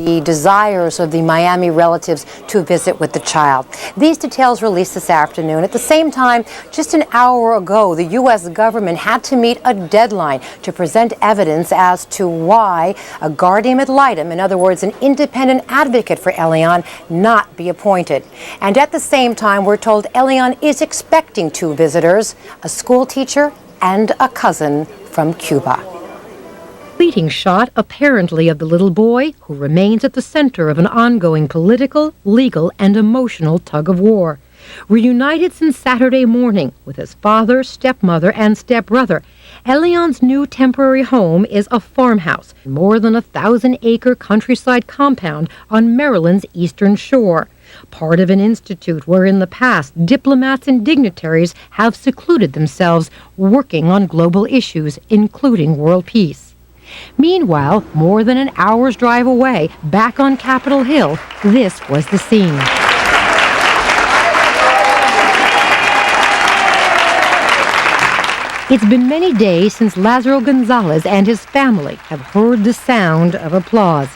the desires of the Miami relatives to visit with the child. These details released this afternoon. At the same time, just an hour ago, the U.S. government had to meet a deadline to present evidence as to why a guardian ad litem, in other words, an independent advocate for Elián, not be appointed. And at the same time, we're told Elián is expecting two visitors, a school teacher and a cousin from Cuba. Fleeting shot, apparently, of the little boy who remains at the center of an ongoing political, legal, and emotional tug-of-war. Reunited since Saturday morning with his father, stepmother, and stepbrother, Elián's new temporary home is a farmhouse, more than 1,000-acre countryside compound on Maryland's eastern shore. Part of an institute where in the past diplomats and dignitaries have secluded themselves working on global issues, including world peace. Meanwhile, more than an hour's drive away, back on Capitol Hill, this was the scene. It's been many days since Elián González and his family have heard the sound of applause.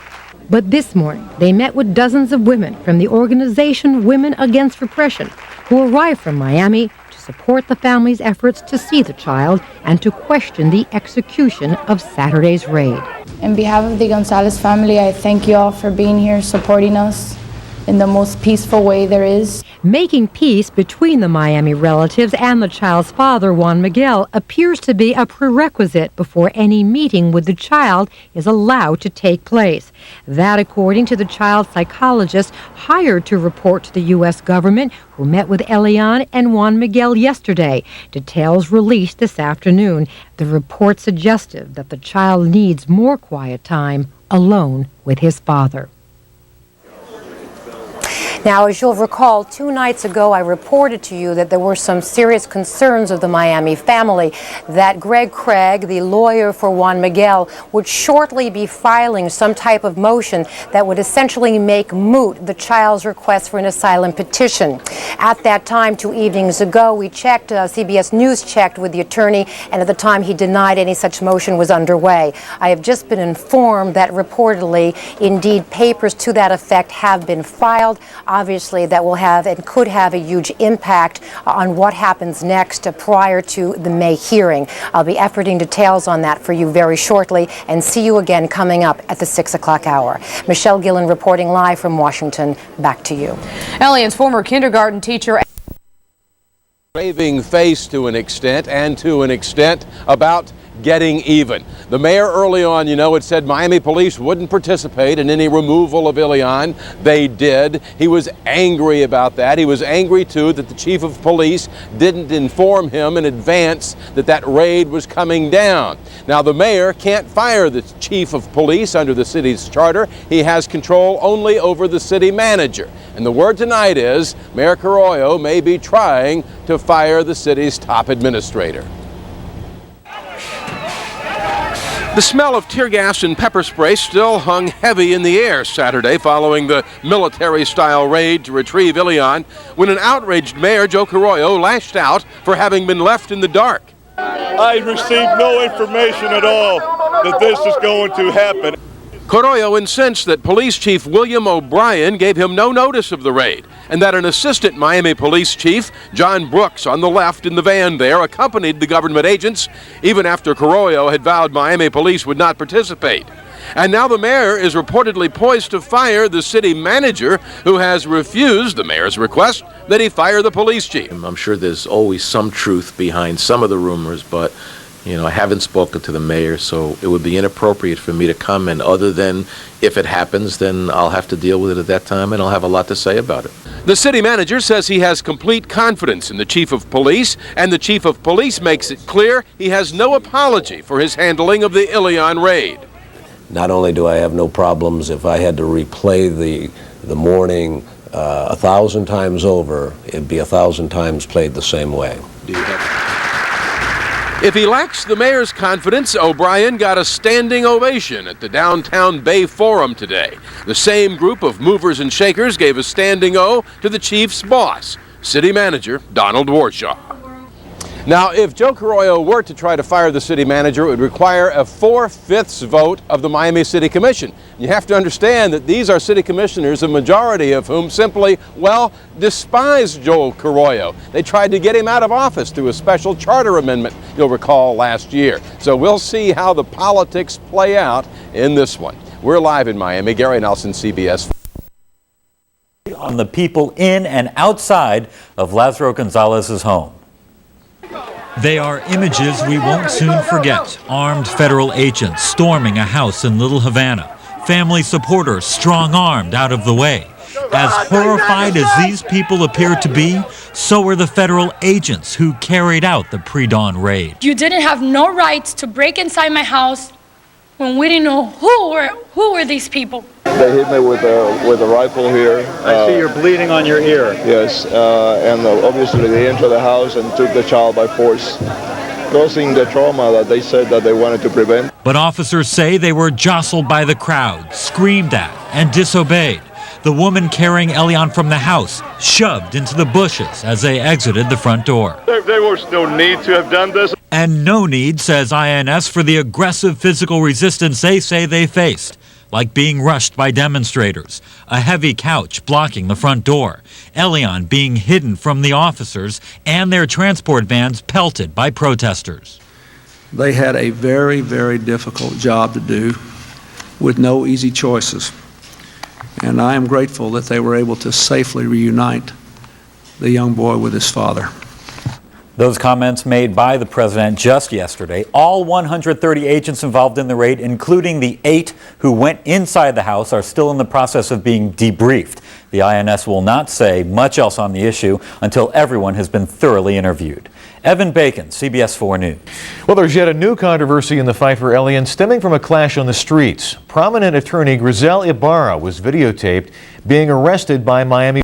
But this morning, they met with dozens of women from the organization Women Against Repression, who arrived from Miami to support the family's efforts to see the child and to question the execution of Saturday's raid. On behalf of the González family, I thank you all for being here, supporting us in the most peaceful way there is. Making peace between the Miami relatives and the child's father, Juan Miguel, appears to be a prerequisite before any meeting with the child is allowed to take place. That, according to the child psychologist hired to report to the U.S. government, who met with Elián and Juan Miguel yesterday. Details released this afternoon. The report suggested that the child needs more quiet time alone with his father. Now, as you'll recall, 2 nights ago I reported to you that there were some serious concerns of the Miami family that Greg Craig, the lawyer for Juan Miguel, would shortly be filing some type of motion that would essentially make moot the child's request for an asylum petition. At that time, 2 evenings ago, we checked, CBS News checked with the attorney, and at the time he denied any such motion was underway. I have just been informed that reportedly, indeed, papers to that effect have been filed. Obviously, that will have and could have a huge impact on what happens next prior to the May hearing. I'll be efforting details on that for you very shortly, and see you again coming up at the 6 o'clock hour. Michelle Gillen reporting live from Washington. Back to you. Elián's former kindergarten teacher. Saving face to an extent, and to an extent about getting even. The mayor early on, had said Miami police wouldn't participate in any removal of Elián. They did. He was angry about that. He was angry, too, that the chief of police didn't inform him in advance that that raid was coming down. Now, the mayor can't fire the chief of police under the city's charter. He has control only over the city manager. And the word tonight is Mayor Carollo may be trying to fire the city's top administrator. The smell of tear gas and pepper spray still hung heavy in the air Saturday following the military-style raid to retrieve Elián, when an outraged Mayor Joe Carollo lashed out for having been left in the dark. I received no information at all that this is going to happen. Carollo incensed that Police Chief William O'Brien gave him no notice of the raid, and that an assistant Miami Police Chief, John Brooks, on the left in the van there, accompanied the government agents, even after Carollo had vowed Miami police would not participate. And now the mayor is reportedly poised to fire the city manager, who has refused the mayor's request that he fire the police chief. I'm sure there's always some truth behind some of the rumors, but I haven't spoken to the mayor, so it would be inappropriate for me to comment, other than if it happens, then I'll have to deal with it at that time, and I'll have a lot to say about it. The city manager says he has complete confidence in the chief of police, and the chief of police makes it clear he has no apology for his handling of the Elián raid. Not only do I have no problems, if I had to replay the morning 1,000 times over, it'd be 1,000 times played the same way. If he lacks the mayor's confidence, O'Brien got a standing ovation at the downtown Bay Forum today. The same group of movers and shakers gave a standing O to the chief's boss, city manager Donald Warshaw. Now, if Joe Carollo were to try to fire the city manager, it would require a 4/5 vote of the Miami City Commission. You have to understand that these are city commissioners, a majority of whom simply, well, despise Joe Carollo. They tried to get him out of office through a special charter amendment, you'll recall, last year. So we'll see how the politics play out in this one. We're live in Miami. Gary Nelson, CBS. On the people in and outside of Lázaro González's home. They are images we won't soon forget. Armed federal agents storming a house in Little Havana. Family supporters strong-armed out of the way. As horrified as these people appear to be, so were the federal agents who carried out the pre-dawn raid. You didn't have no rights to break inside my house when we didn't know who were these people. They hit me with a rifle here. I see you're bleeding on your ear. Yes, and obviously they entered the house and took the child by force, causing the trauma that they said that they wanted to prevent. But officers say they were jostled by the crowd, screamed at, and disobeyed. The woman carrying Elián from the house shoved into the bushes as they exited the front door. There was no need to have done this. And no need, says INS, for the aggressive physical resistance they say they faced, like being rushed by demonstrators, a heavy couch blocking the front door, Elián being hidden from the officers, and their transport vans pelted by protesters. They had a very, very difficult job to do with no easy choices. And I am grateful that they were able to safely reunite the young boy with his father. Those comments made by the president just yesterday. All 130 agents involved in the raid, including the 8 who went inside the house, are still in the process of being debriefed. The INS will not say much else on the issue until everyone has been thoroughly interviewed. Evan Bacon, CBS 4 News. Well, there's yet a new controversy in the fight for Elián stemming from a clash on the streets. Prominent attorney Grizel Ibarra was videotaped being arrested by Miami.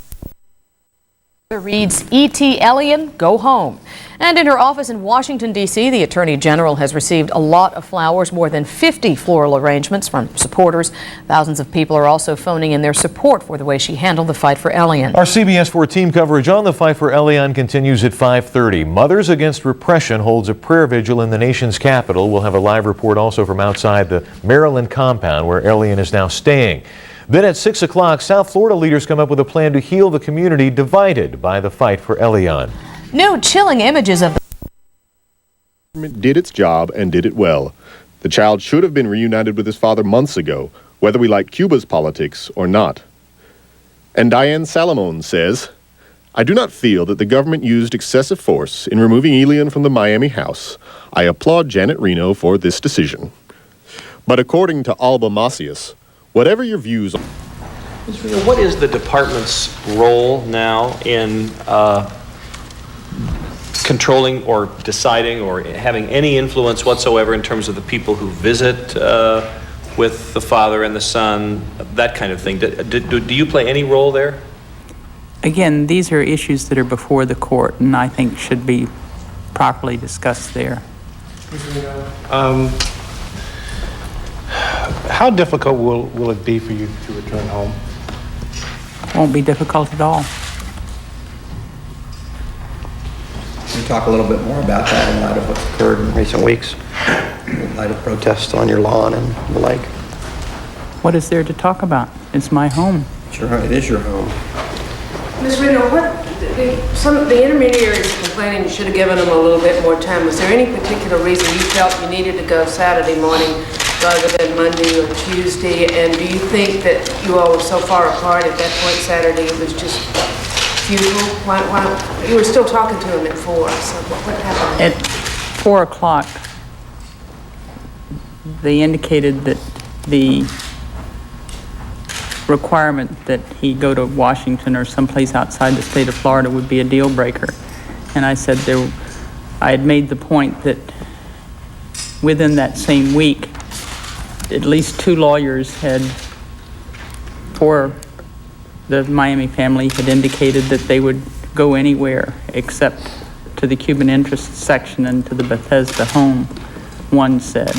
Reads, E.T. Elián, go home. And in her office in Washington, D.C., the Attorney General has received a lot of flowers, more than 50 floral arrangements from supporters. Thousands of people are also phoning in their support for the way she handled the fight for Elián. Our CBS 4 team coverage on the fight for Elián continues at 5:30. Mothers Against Repression holds a prayer vigil in the nation's capital. We'll have a live report also from outside the Maryland compound where Elián is now staying. Then at 6 o'clock, South Florida leaders come up with a plan to heal the community divided by the fight for Elián. New chilling images of the Government did its job and did it well. The child should have been reunited with his father months ago, whether we like Cuba's politics or not. And Diane Salamone says, I do not feel that the government used excessive force in removing Elián from the Miami house. I applaud Janet Reno for this decision. But according to Alba Macias, whatever your views on... What is the department's role now in controlling or deciding or having any influence whatsoever in terms of the people who visit with the father and the son, that kind of thing? Do you play any role there? Again, these are issues that are before the court and I think should be properly discussed there. How difficult will it be for you to return home? Won't be difficult at all. Can you talk a little bit more about that in light of what's occurred in recent weeks? In light of protests on your lawn and the like? What is there to talk about? It's my home. Sure, it is your home. Ms. Reno, the intermediaries complaining you should have given them a little bit more time. Was there any particular reason you felt you needed to go Saturday morning rather than Monday or Tuesday? And do you think that you all were so far apart at that point Saturday it was just futile? Why you were still talking to him at 4, so what happened? At 4 o'clock, they indicated that the requirement that he go to Washington or someplace outside the state of Florida would be a deal breaker. And I said I had made the point that within that same week, at least 2 lawyers for the Miami family had indicated that they would go anywhere except to the Cuban interest section and to the Bethesda home, one said.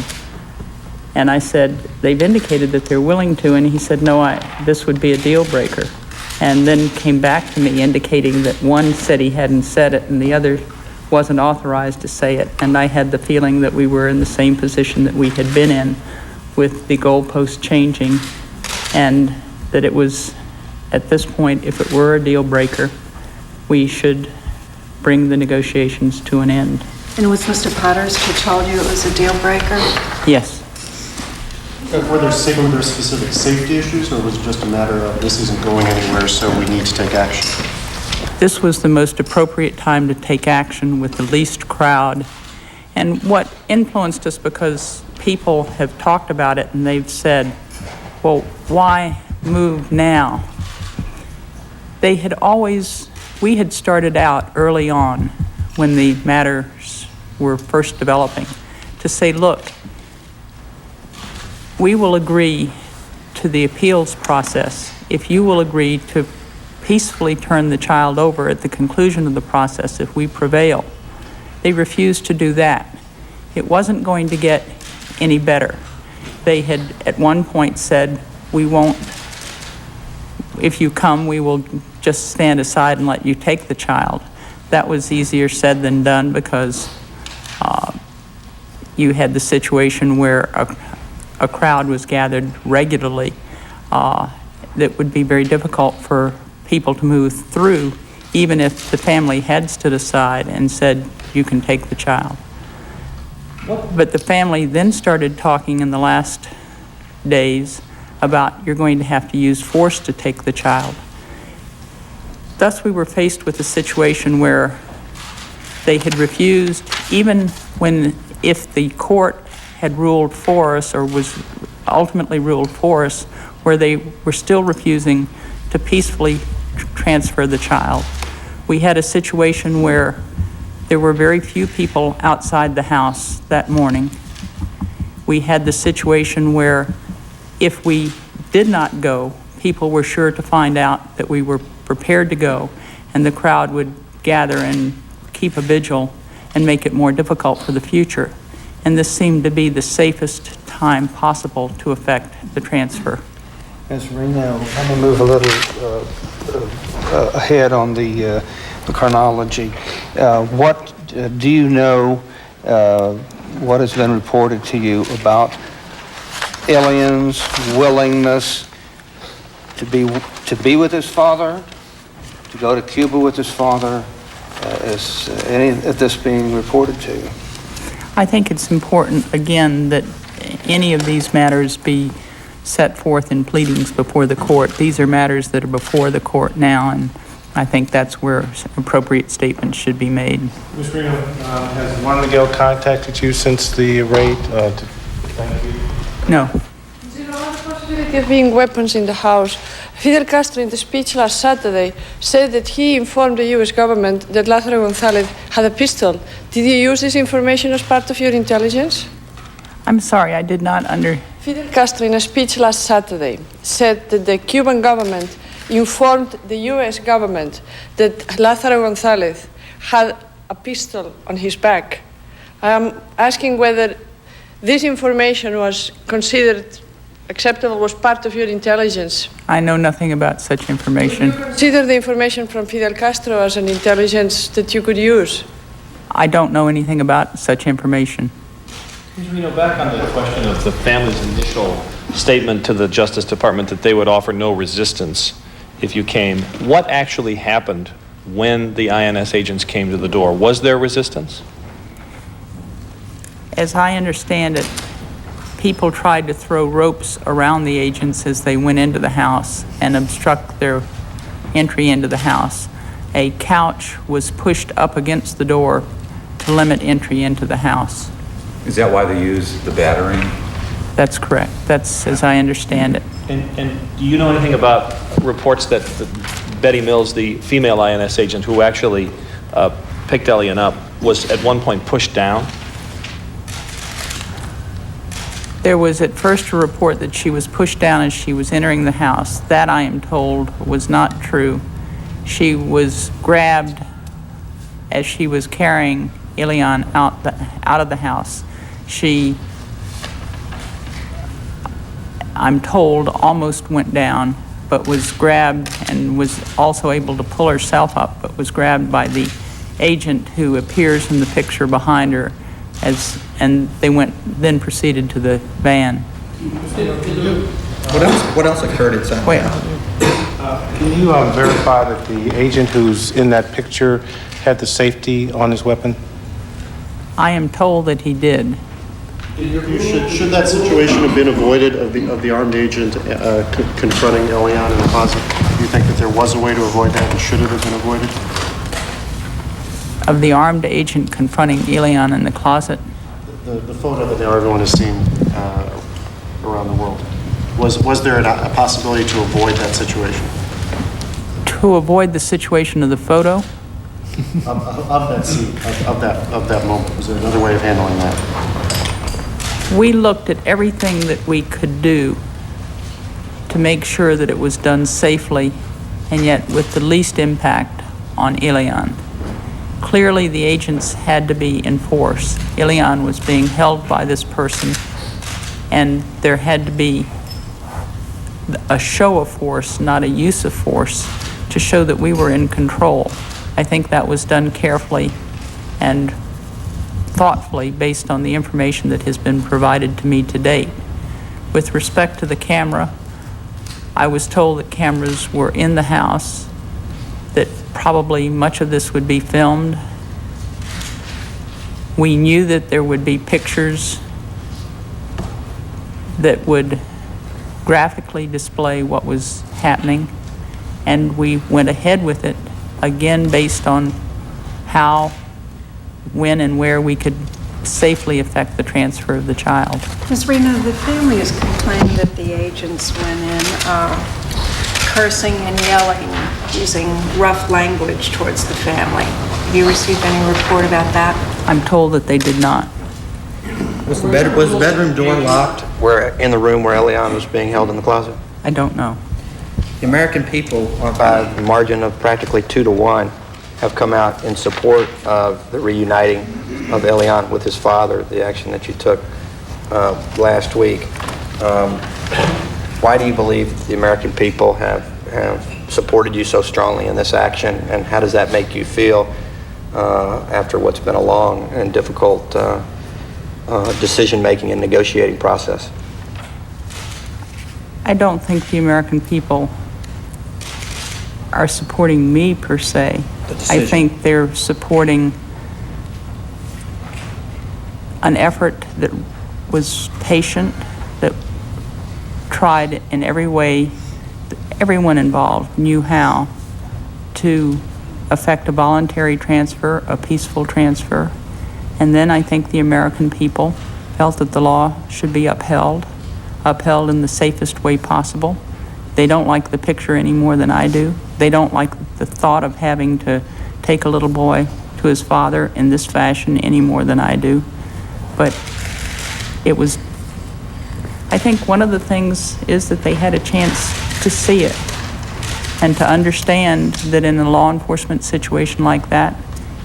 And I said, they've indicated that they're willing to, and he said, no, this would be a deal breaker. And then came back to me indicating that one said he hadn't said it and the other wasn't authorized to say it, and I had the feeling that we were in the same position that we had been in with the goalpost changing, and that it was, at this point, if it were a deal breaker, we should bring the negotiations to an end. And was Mr. Potters who told you it was a deal breaker? Yes. Were there specific safety issues, or was it just a matter of this isn't going anywhere, so we need to take action? This was the most appropriate time to take action with the least crowd. And what influenced us, because people have talked about it and they've said, well, why move now? They had always, we had started out early on when the matters were first developing to say, look, we will agree to the appeals process if you will agree to peacefully turn the child over at the conclusion of the process if we prevail. They refused to do that. It wasn't going to get any better. They had at one point said, we won't, if you come, we will just stand aside and let you take the child. That was easier said than done, because you had the situation where a crowd was gathered regularly that would be very difficult for people to move through, even if the family had stood aside and said, you can take the child. But the family then started talking in the last days about, you're going to have to use force to take the child. Thus, we were faced with a situation where they had refused, even when, if the court had ruled for us, or was ultimately ruled for us, where they were still refusing to peacefully transfer the child. We had a situation where there were very few people outside the house that morning. We had the situation where if we did not go, people were sure to find out that we were prepared to go, and the crowd would gather and keep a vigil and make it more difficult for the future. And this seemed to be the safest time possible to effect the transfer. Ms. Reno, let me move a little ahead on the chronology. What do you know, what has been reported to you about Elián's willingness to be with his father, to go to Cuba with his father? Is any of this being reported to you? I think it's important, again, that any of these matters be set forth in pleadings before the court. These are matters that are before the court now, and I think that's where appropriate statements should be made. Ms. Reno, has Juan Miguel contacted you since the raid? Thank you. No. Zero, on the possibility of being weapons in the house. Fidel Castro, in the speech last Saturday, said that he informed the U.S. government that Lázaro González had a pistol. Did you use this information as part of your intelligence? I'm sorry, I did not Fidel Castro, in a speech last Saturday, said that the Cuban government informed the U.S. government that Lázaro González had a pistol on his back. I'm asking whether this information was considered acceptable, was part of your intelligence. I know nothing about such information. Consider the information from Fidel Castro as an intelligence that you could use. I don't know anything about such information. Back on the question of the family's initial statement to the Justice Department that they would offer no resistance if you came, what actually happened when the INS agents came to the door? Was there resistance? As I understand it, people tried to throw ropes around the agents as they went into the house and obstruct their entry into the house. A couch was pushed up against the door to limit entry into the house. Is that why they used the battering? That's correct. That's as I understand it. And do you know anything about reports that Betty Mills, the female INS agent who actually picked Elián up, was at one point pushed down? There was at first a report that she was pushed down as she was entering the house. That, I am told, was not true. She was grabbed as she was carrying Elián out of the house. She, I'm told, almost went down, but was grabbed and was also able to pull herself up, but was grabbed by the agent who appears in the picture behind her, and they then proceeded to the van. What else occurred inside? Wait. Can you verify that the agent who's in that picture had the safety on his weapon? I am told that he did. Should that situation have been avoided of the armed agent confronting Elián in the closet? Do you think that there was a way to avoid that, and should it have been avoided? Of the armed agent confronting Elián in the closet? The photo that now everyone has seen around the world. Was there a possibility to avoid that situation? To avoid the situation of the photo? Of that scene, of that moment. Was there another way of handling that? We looked at everything that we could do to make sure that it was done safely and yet with the least impact on Elián. Clearly, the agents had to be enforced. Elián was being held by this person, and there had to be a show of force, not a use of force, to show that we were in control. I think that was done carefully and thoughtfully based on the information that has been provided to me to date. With respect to the camera, I was told that cameras were in the house, that probably much of this would be filmed. We knew that there would be pictures that would graphically display what was happening, and we went ahead with it, again based on how, when, and where we could safely effect the transfer of the child. Ms. Reno, the family has complained that the agents went in cursing and yelling, using rough language towards the family. Have you received any report about that? I'm told that they did not. Was the bedroom door locked in the room where Elián was being held in the closet? I don't know. The American people, by a margin of practically 2-1, have come out in support of the reuniting of Elián with his father, the action that you took last week. Why do you believe the American people have supported you so strongly in this action, and how does that make you feel after what's been a long and difficult decision-making and negotiating process? I don't think the American people are supporting me per se. I think they're supporting an effort that was patient, that tried in every way, everyone involved knew how to effect a voluntary transfer, a peaceful transfer. And then I think the American people felt that the law should be upheld in the safest way possible. They don't like the picture any more than I do. They don't like the thought of having to take a little boy to his father in this fashion any more than I do. But it was, I think one of the things is that they had a chance to see it and to understand that in a law enforcement situation like that,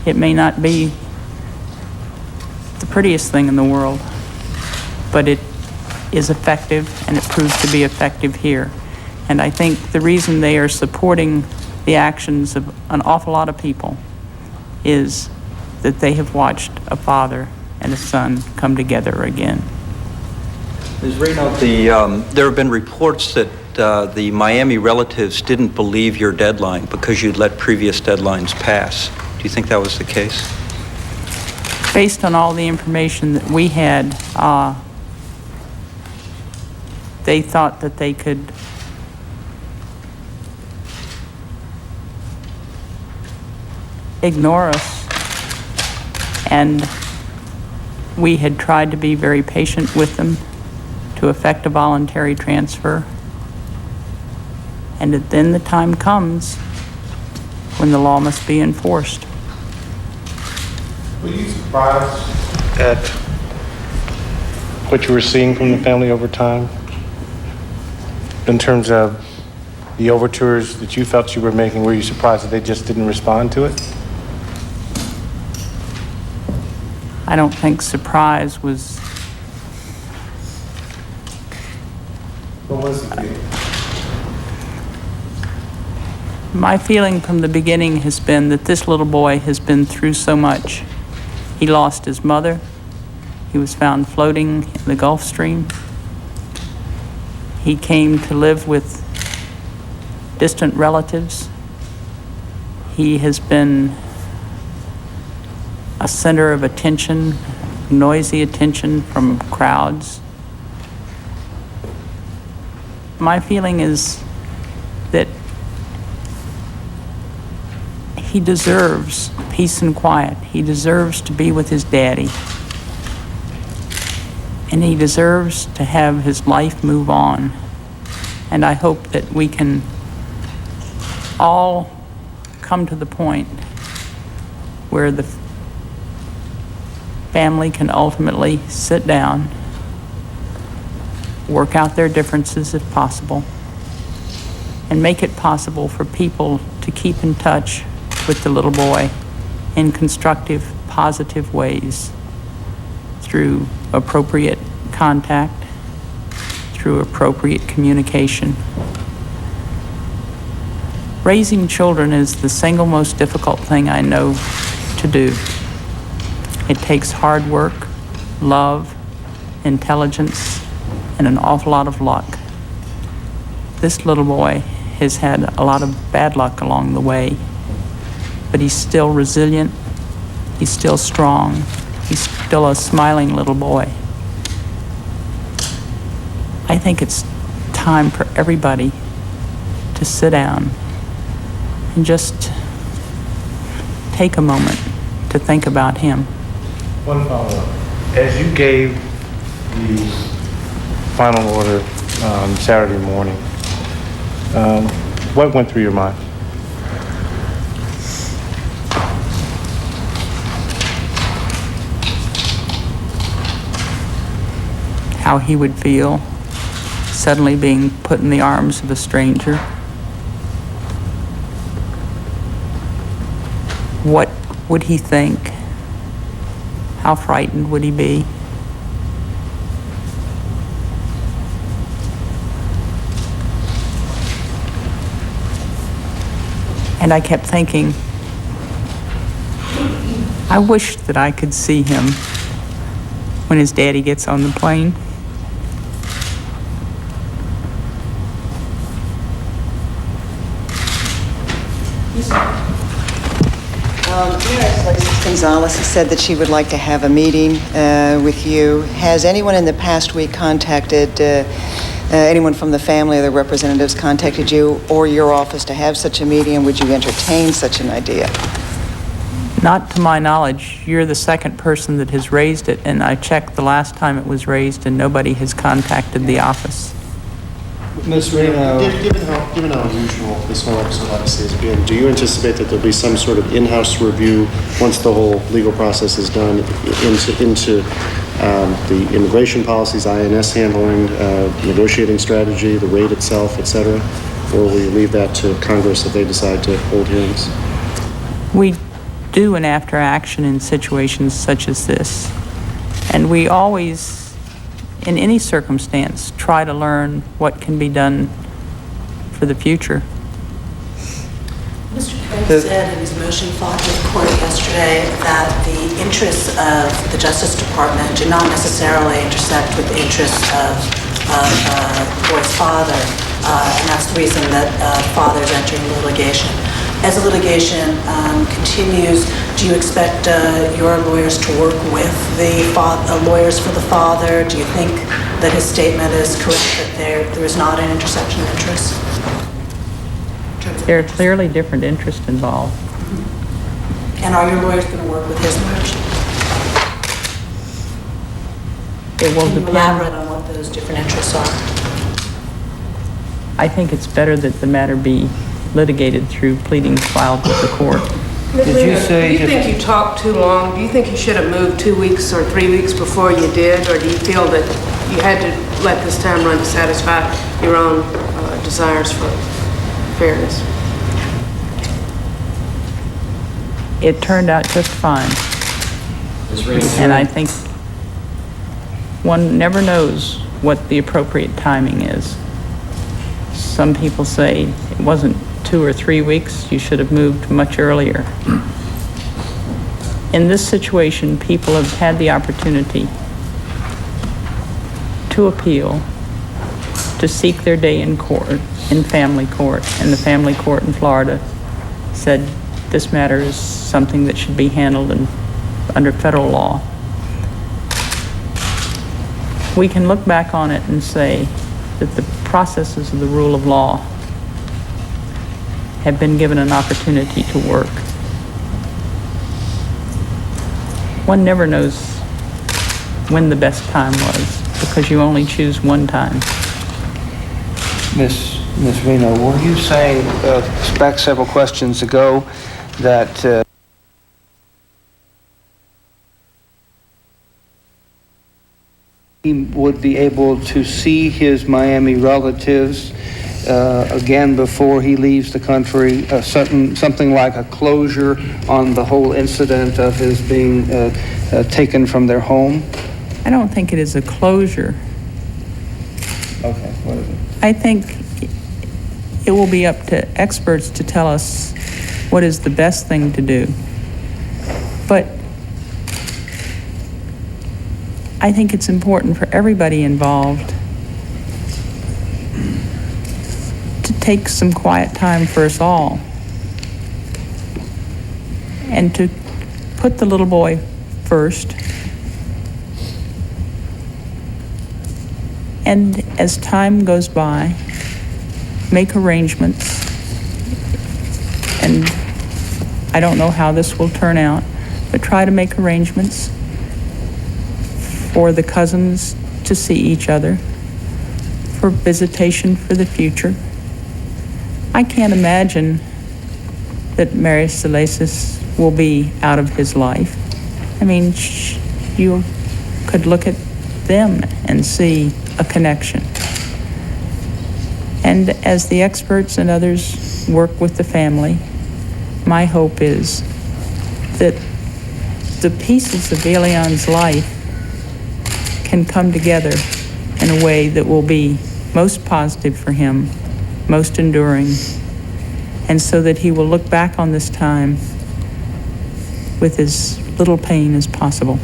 it may not be the prettiest thing in the world, but it is effective, and it proves to be effective here. And I think the reason they are supporting the actions of an awful lot of people is that they have watched a father and a son come together again. Ms. Reno, there have been reports that the Miami relatives didn't believe your deadline because you'd let previous deadlines pass. Do you think that was the case? Based on all the information that we had, they thought that they could ignore us, and we had tried to be very patient with them to effect a voluntary transfer. And then the time comes when the law must be enforced. Were you surprised at what you were seeing from the family over time in terms of the overtures that you felt you were making? Were you surprised that they just didn't respond to it? I don't think surprise was... What was it? My feeling from the beginning has been that this little boy has been through so much. He lost his mother. He was found floating in the Gulf Stream. He came to live with distant relatives. He has been a center of attention, noisy attention from crowds. My feeling is that he deserves peace and quiet. He deserves to be with his daddy. And he deserves to have his life move on. And I hope that we can all come to the point where the family can ultimately sit down, work out their differences if possible, and make it possible for people to keep in touch with the little boy in constructive, positive ways through appropriate contact, through appropriate communication. Raising children is the single most difficult thing I know to do. It takes hard work, love, intelligence, and an awful lot of luck. This little boy has had a lot of bad luck along the way, but he's still resilient, he's still strong, he's still a smiling little boy. I think it's time for everybody to sit down and just take a moment to think about him. One follow-up. As you gave the final order Saturday morning, what went through your mind? How he would feel suddenly being put in the arms of a stranger. What would he think? How frightened would he be? And I kept thinking, I wish that I could see him when his daddy gets on the plane. Elián González has said that she would like to have a meeting with you. Has anyone in the past week contacted, anyone from the family or the representatives contacted you or your office to have such a meeting, and would you entertain such an idea? Not to my knowledge. You're the second person that has raised it, and I checked the last time it was raised, and nobody has contacted the office. Ms. Reno, given how unusual this whole episode obviously has been, do you anticipate that there'll be some sort of in-house review once the whole legal process is done into the immigration policies, INS handling, negotiating strategy, the rate itself, et cetera? Or will you leave that to Congress if they decide to hold hearings? We do an after action in situations such as this, and we always, in any circumstance, try to learn what can be done for the future. Mr. Craig said in his motion filed with the court yesterday that the interests of the Justice Department do not necessarily intersect with the interests of the boy's father, and that's the reason that the father is entering litigation. As the litigation continues, do you expect your lawyers to work with the lawyers for the father? Do you think that his statement is correct, that there is not an intersection of interests? There are clearly different interests involved. And are your lawyers going to work with his lawyers? It will Can you depend. elaborate on what those different interests are? I think it's better that the matter be litigated through pleadings filed with the court. Do you think you talked too long? Do you think you should have moved 2 weeks or 3 weeks before you did? Or do you feel that you had to let this time run to satisfy your own desires for fairness? It turned out just fine. And I think one never knows what the appropriate timing is. Some people say it wasn't 2 or 3 weeks, you should have moved much earlier. In this situation, people have had the opportunity to appeal, to seek their day in court, in family court, and the family court in Florida said this matter is something that should be handled under federal law. We can look back on it and say that the processes of the rule of law have been given an opportunity to work. One never knows when the best time was, because you only choose one time. Ms. Reno, were you saying back several questions ago that he would be able to see his Miami relatives again before he leaves the country, something like a closure on the whole incident of his being taken from their home? I don't think it is a closure. Okay, what is it? I think it will be up to experts to tell us what is the best thing to do. But I think it's important for everybody involved to take some quiet time for us all and to put the little boy first. And as time goes by, make arrangements. And I don't know how this will turn out, but try to make arrangements for the cousins to see each other, for visitation for the future. I can't imagine that Mary Salasis will be out of his life. I mean, you could look at them and see a connection. And as the experts and others work with the family, my hope is that the pieces of Elián's life can come together in a way that will be most positive for him, most enduring, and so that he will look back on this time with as little pain as possible.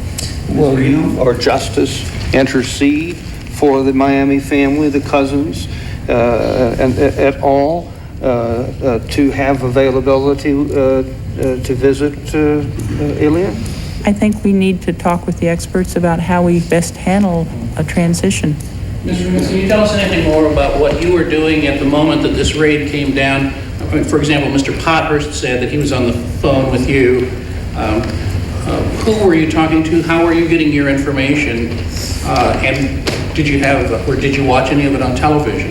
Will you or Justice intercede for the Miami family, the cousins, and at all to have availability to visit Elián? I think we need to talk with the experts about how we best handle a transition. Mr. Reno, can you tell us anything more about what you were doing at the moment that this raid came down? I mean, for example, Mr. Pothurst said that he was on the phone with you. Who were you talking to? How were you getting your information? And did you watch any of it on television?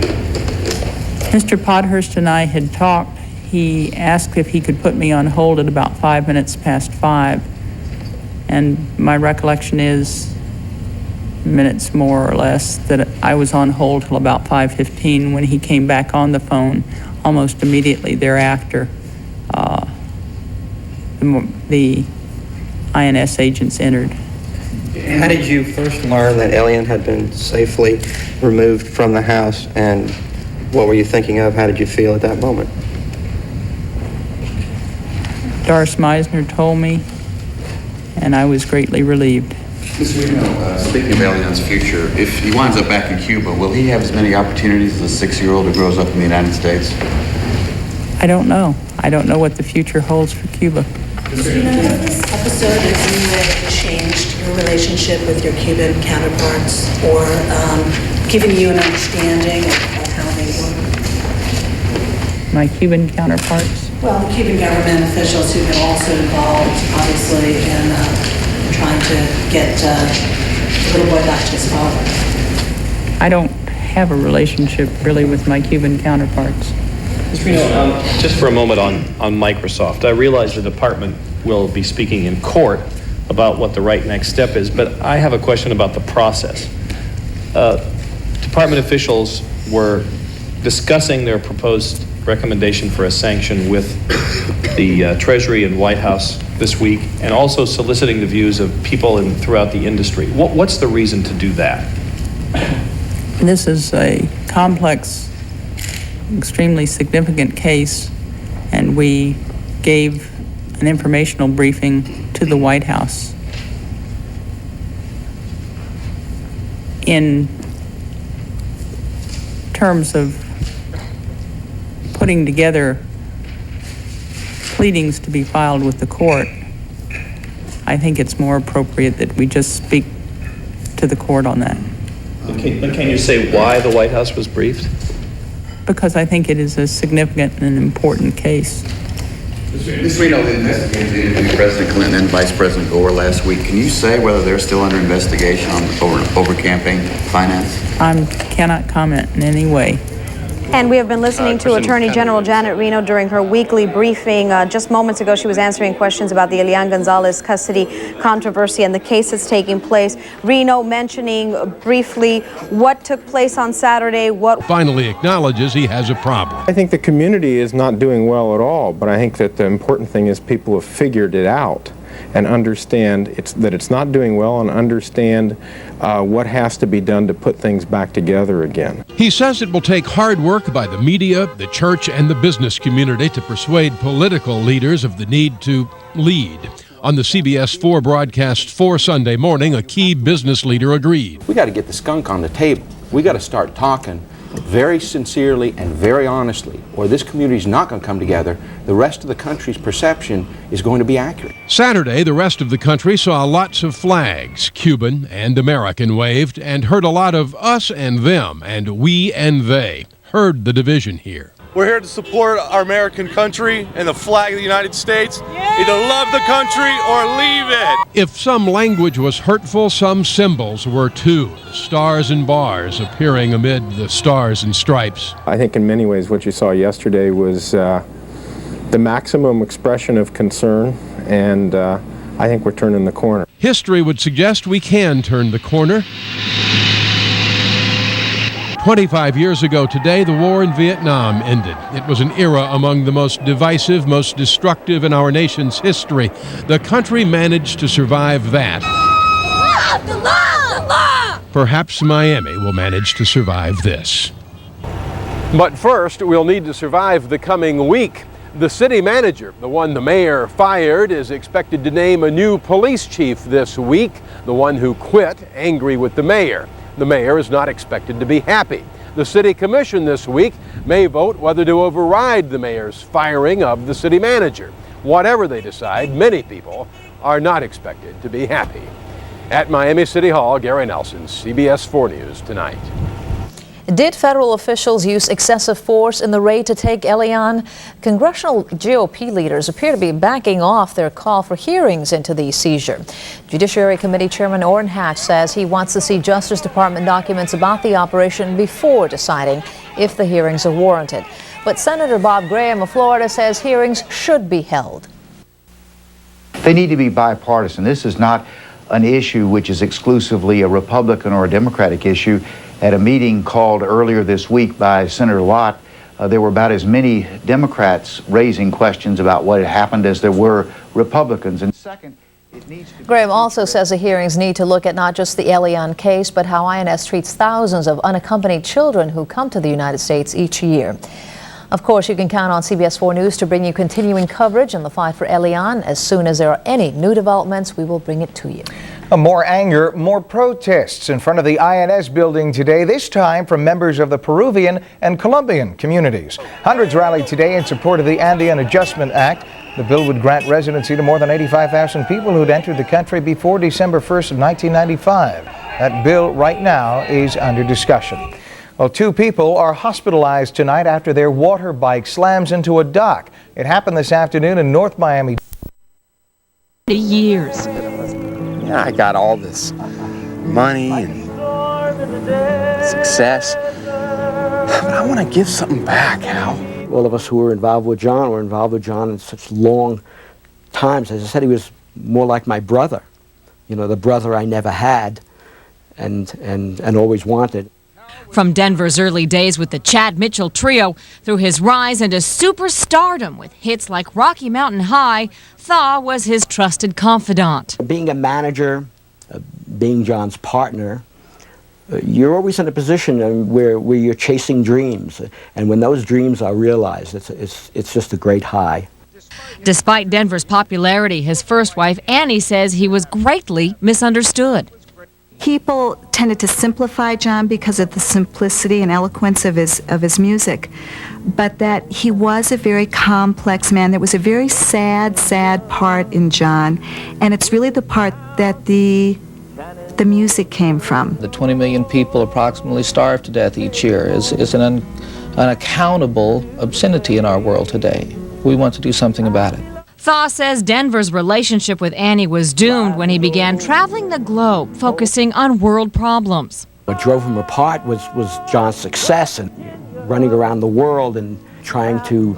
Mr. Pothurst and I had talked. He asked if he could put me on hold at about 5 minutes past 5. And my recollection is, minutes more or less, that I was on hold till about 5:15 when he came back on the phone. Almost immediately thereafter, the INS agents entered. How did you first learn that Elián had been safely removed from the house, and what were you thinking of? How did you feel at that moment? Doris Meisner told me, and I was greatly relieved. Mr. Reno, speaking of Elián's future, if he winds up back in Cuba, will he have as many opportunities as a 6-year-old who grows up in the United States? I don't know. I don't know what the future holds for Cuba. Mr. Reno, has this episode in any way changed your relationship with your Cuban counterparts or given you an understanding of how they work? My Cuban counterparts? Well, Cuban government officials who've been also involved, obviously, in trying to get the little boy back to his father. I don't have a relationship really with my Cuban counterparts. Mr. Reno, just for a moment on Microsoft. I realize the department will be speaking in court about what the right next step is, but I have a question about the process. Department officials were discussing their proposed recommendation for a sanction with the Treasury and White House this week, and also soliciting the views of people throughout the industry. What's the reason to do that? This is a complex extremely significant case, and we gave an informational briefing to the White House. In terms of putting together pleadings to be filed with the court, I think it's more appropriate that we just speak to the court on that. But can you say why the White House was briefed? Because I think it is a significant and important case. Ms. Reno, the investigators interviewed President Clinton and Vice President Gore last week. Can you say whether they're still under investigation over campaign finance? I cannot comment in any way. And we have been listening to Attorney General Janet Reno during her weekly briefing. Just moments ago, she was answering questions about the Elián González custody controversy and the case that's taking place. Reno mentioning briefly what took place on Saturday, what finally acknowledges he has a problem. I think the community is not doing well at all, but I think that the important thing is people have figured it out and understand that it's not doing well, and understand what has to be done to put things back together again. He says it will take hard work by the media, the church, and the business community to persuade political leaders of the need to lead. On the CBS 4 broadcast for Sunday morning, a key business leader agreed. We got to get the skunk on the table. We got to start talking very sincerely and very honestly, or this community is not going to come together. The rest of the country's perception is going to be accurate. Saturday, the rest of the country saw lots of flags, Cuban and American, waved, and heard a lot of us and them and we and they. Heard the division here. We're here to support our American country and the flag of the United States. Either love the country or leave it. If some language was hurtful, some symbols were too. The stars and bars appearing amid the stars and stripes. I think in many ways what you saw yesterday was the maximum expression of concern, and I think we're turning the corner. History would suggest we can turn the corner. 25 years ago today, the war in Vietnam ended. It was an era among the most divisive, most destructive in our nation's history. The country managed to survive that. The law! Perhaps Miami will manage to survive this. But first, we'll need to survive the coming week. The city manager, the one the mayor fired, is expected to name a new police chief this week, the one who quit, angry with the mayor. The mayor is not expected to be happy. The city commission this week may vote whether to override the mayor's firing of the city manager. Whatever they decide, many people are not expected to be happy. At Miami City Hall, Gary Nelson, CBS 4 News Tonight. Did federal officials use excessive force in the raid to take Elián? Congressional GOP leaders appear to be backing off their call for hearings into the seizure. Judiciary Committee Chairman Orrin Hatch says he wants to see Justice Department documents about the operation before deciding if the hearings are warranted. But Senator Bob Graham of Florida says hearings should be held. They need to be bipartisan. This is not an issue which is exclusively a Republican or a Democratic issue. At a meeting called earlier this week by Senator Lott, there were about as many Democrats raising questions about what had happened as there were Republicans. And second, it needs to Graham also says the hearings need to look at not just the Elián case, but how INS treats thousands of unaccompanied children who come to the United States each year. Of course, you can count on CBS 4 News to bring you continuing coverage in the fight for Elián. As soon as there are any new developments, we will bring it to you. More anger, more protests in front of the INS building today, this time from members of the Peruvian and Colombian communities. Hundreds rallied today in support of the Andean Adjustment Act. The bill would grant residency to more than 85,000 people who'd entered the country before December 1st of 1995. That bill right now is under discussion. Well, 2 people are hospitalized tonight after their water bike slams into a dock. It happened this afternoon in North Miami. Years. Yeah, I got all this money and success, but I want to give something back, Hal. All of us who were involved with John were involved with John in such long times. As I said, he was more like my brother, you know, the brother I never had and always wanted. From Denver's early days with the Chad Mitchell Trio through his rise into superstardom with hits like Rocky Mountain High, Thaw was his trusted confidant. Being a manager, being John's partner, you're always in a position where you're chasing dreams, and when those dreams are realized, it's just a great high. Despite Denver's popularity, his first wife, Annie, says he was greatly misunderstood. People tended to simplify John because of the simplicity and eloquence of his music, but that he was a very complex man. There was a very sad part in John, and it's really the part that the music came from. The 20 million people approximately starve to death each year is an unaccountable obscenity in our world today. We want to do something about it. Thaw says Denver's relationship with Annie was doomed when he began traveling the globe, focusing on world problems. What drove him apart was John's success and running around the world and trying to,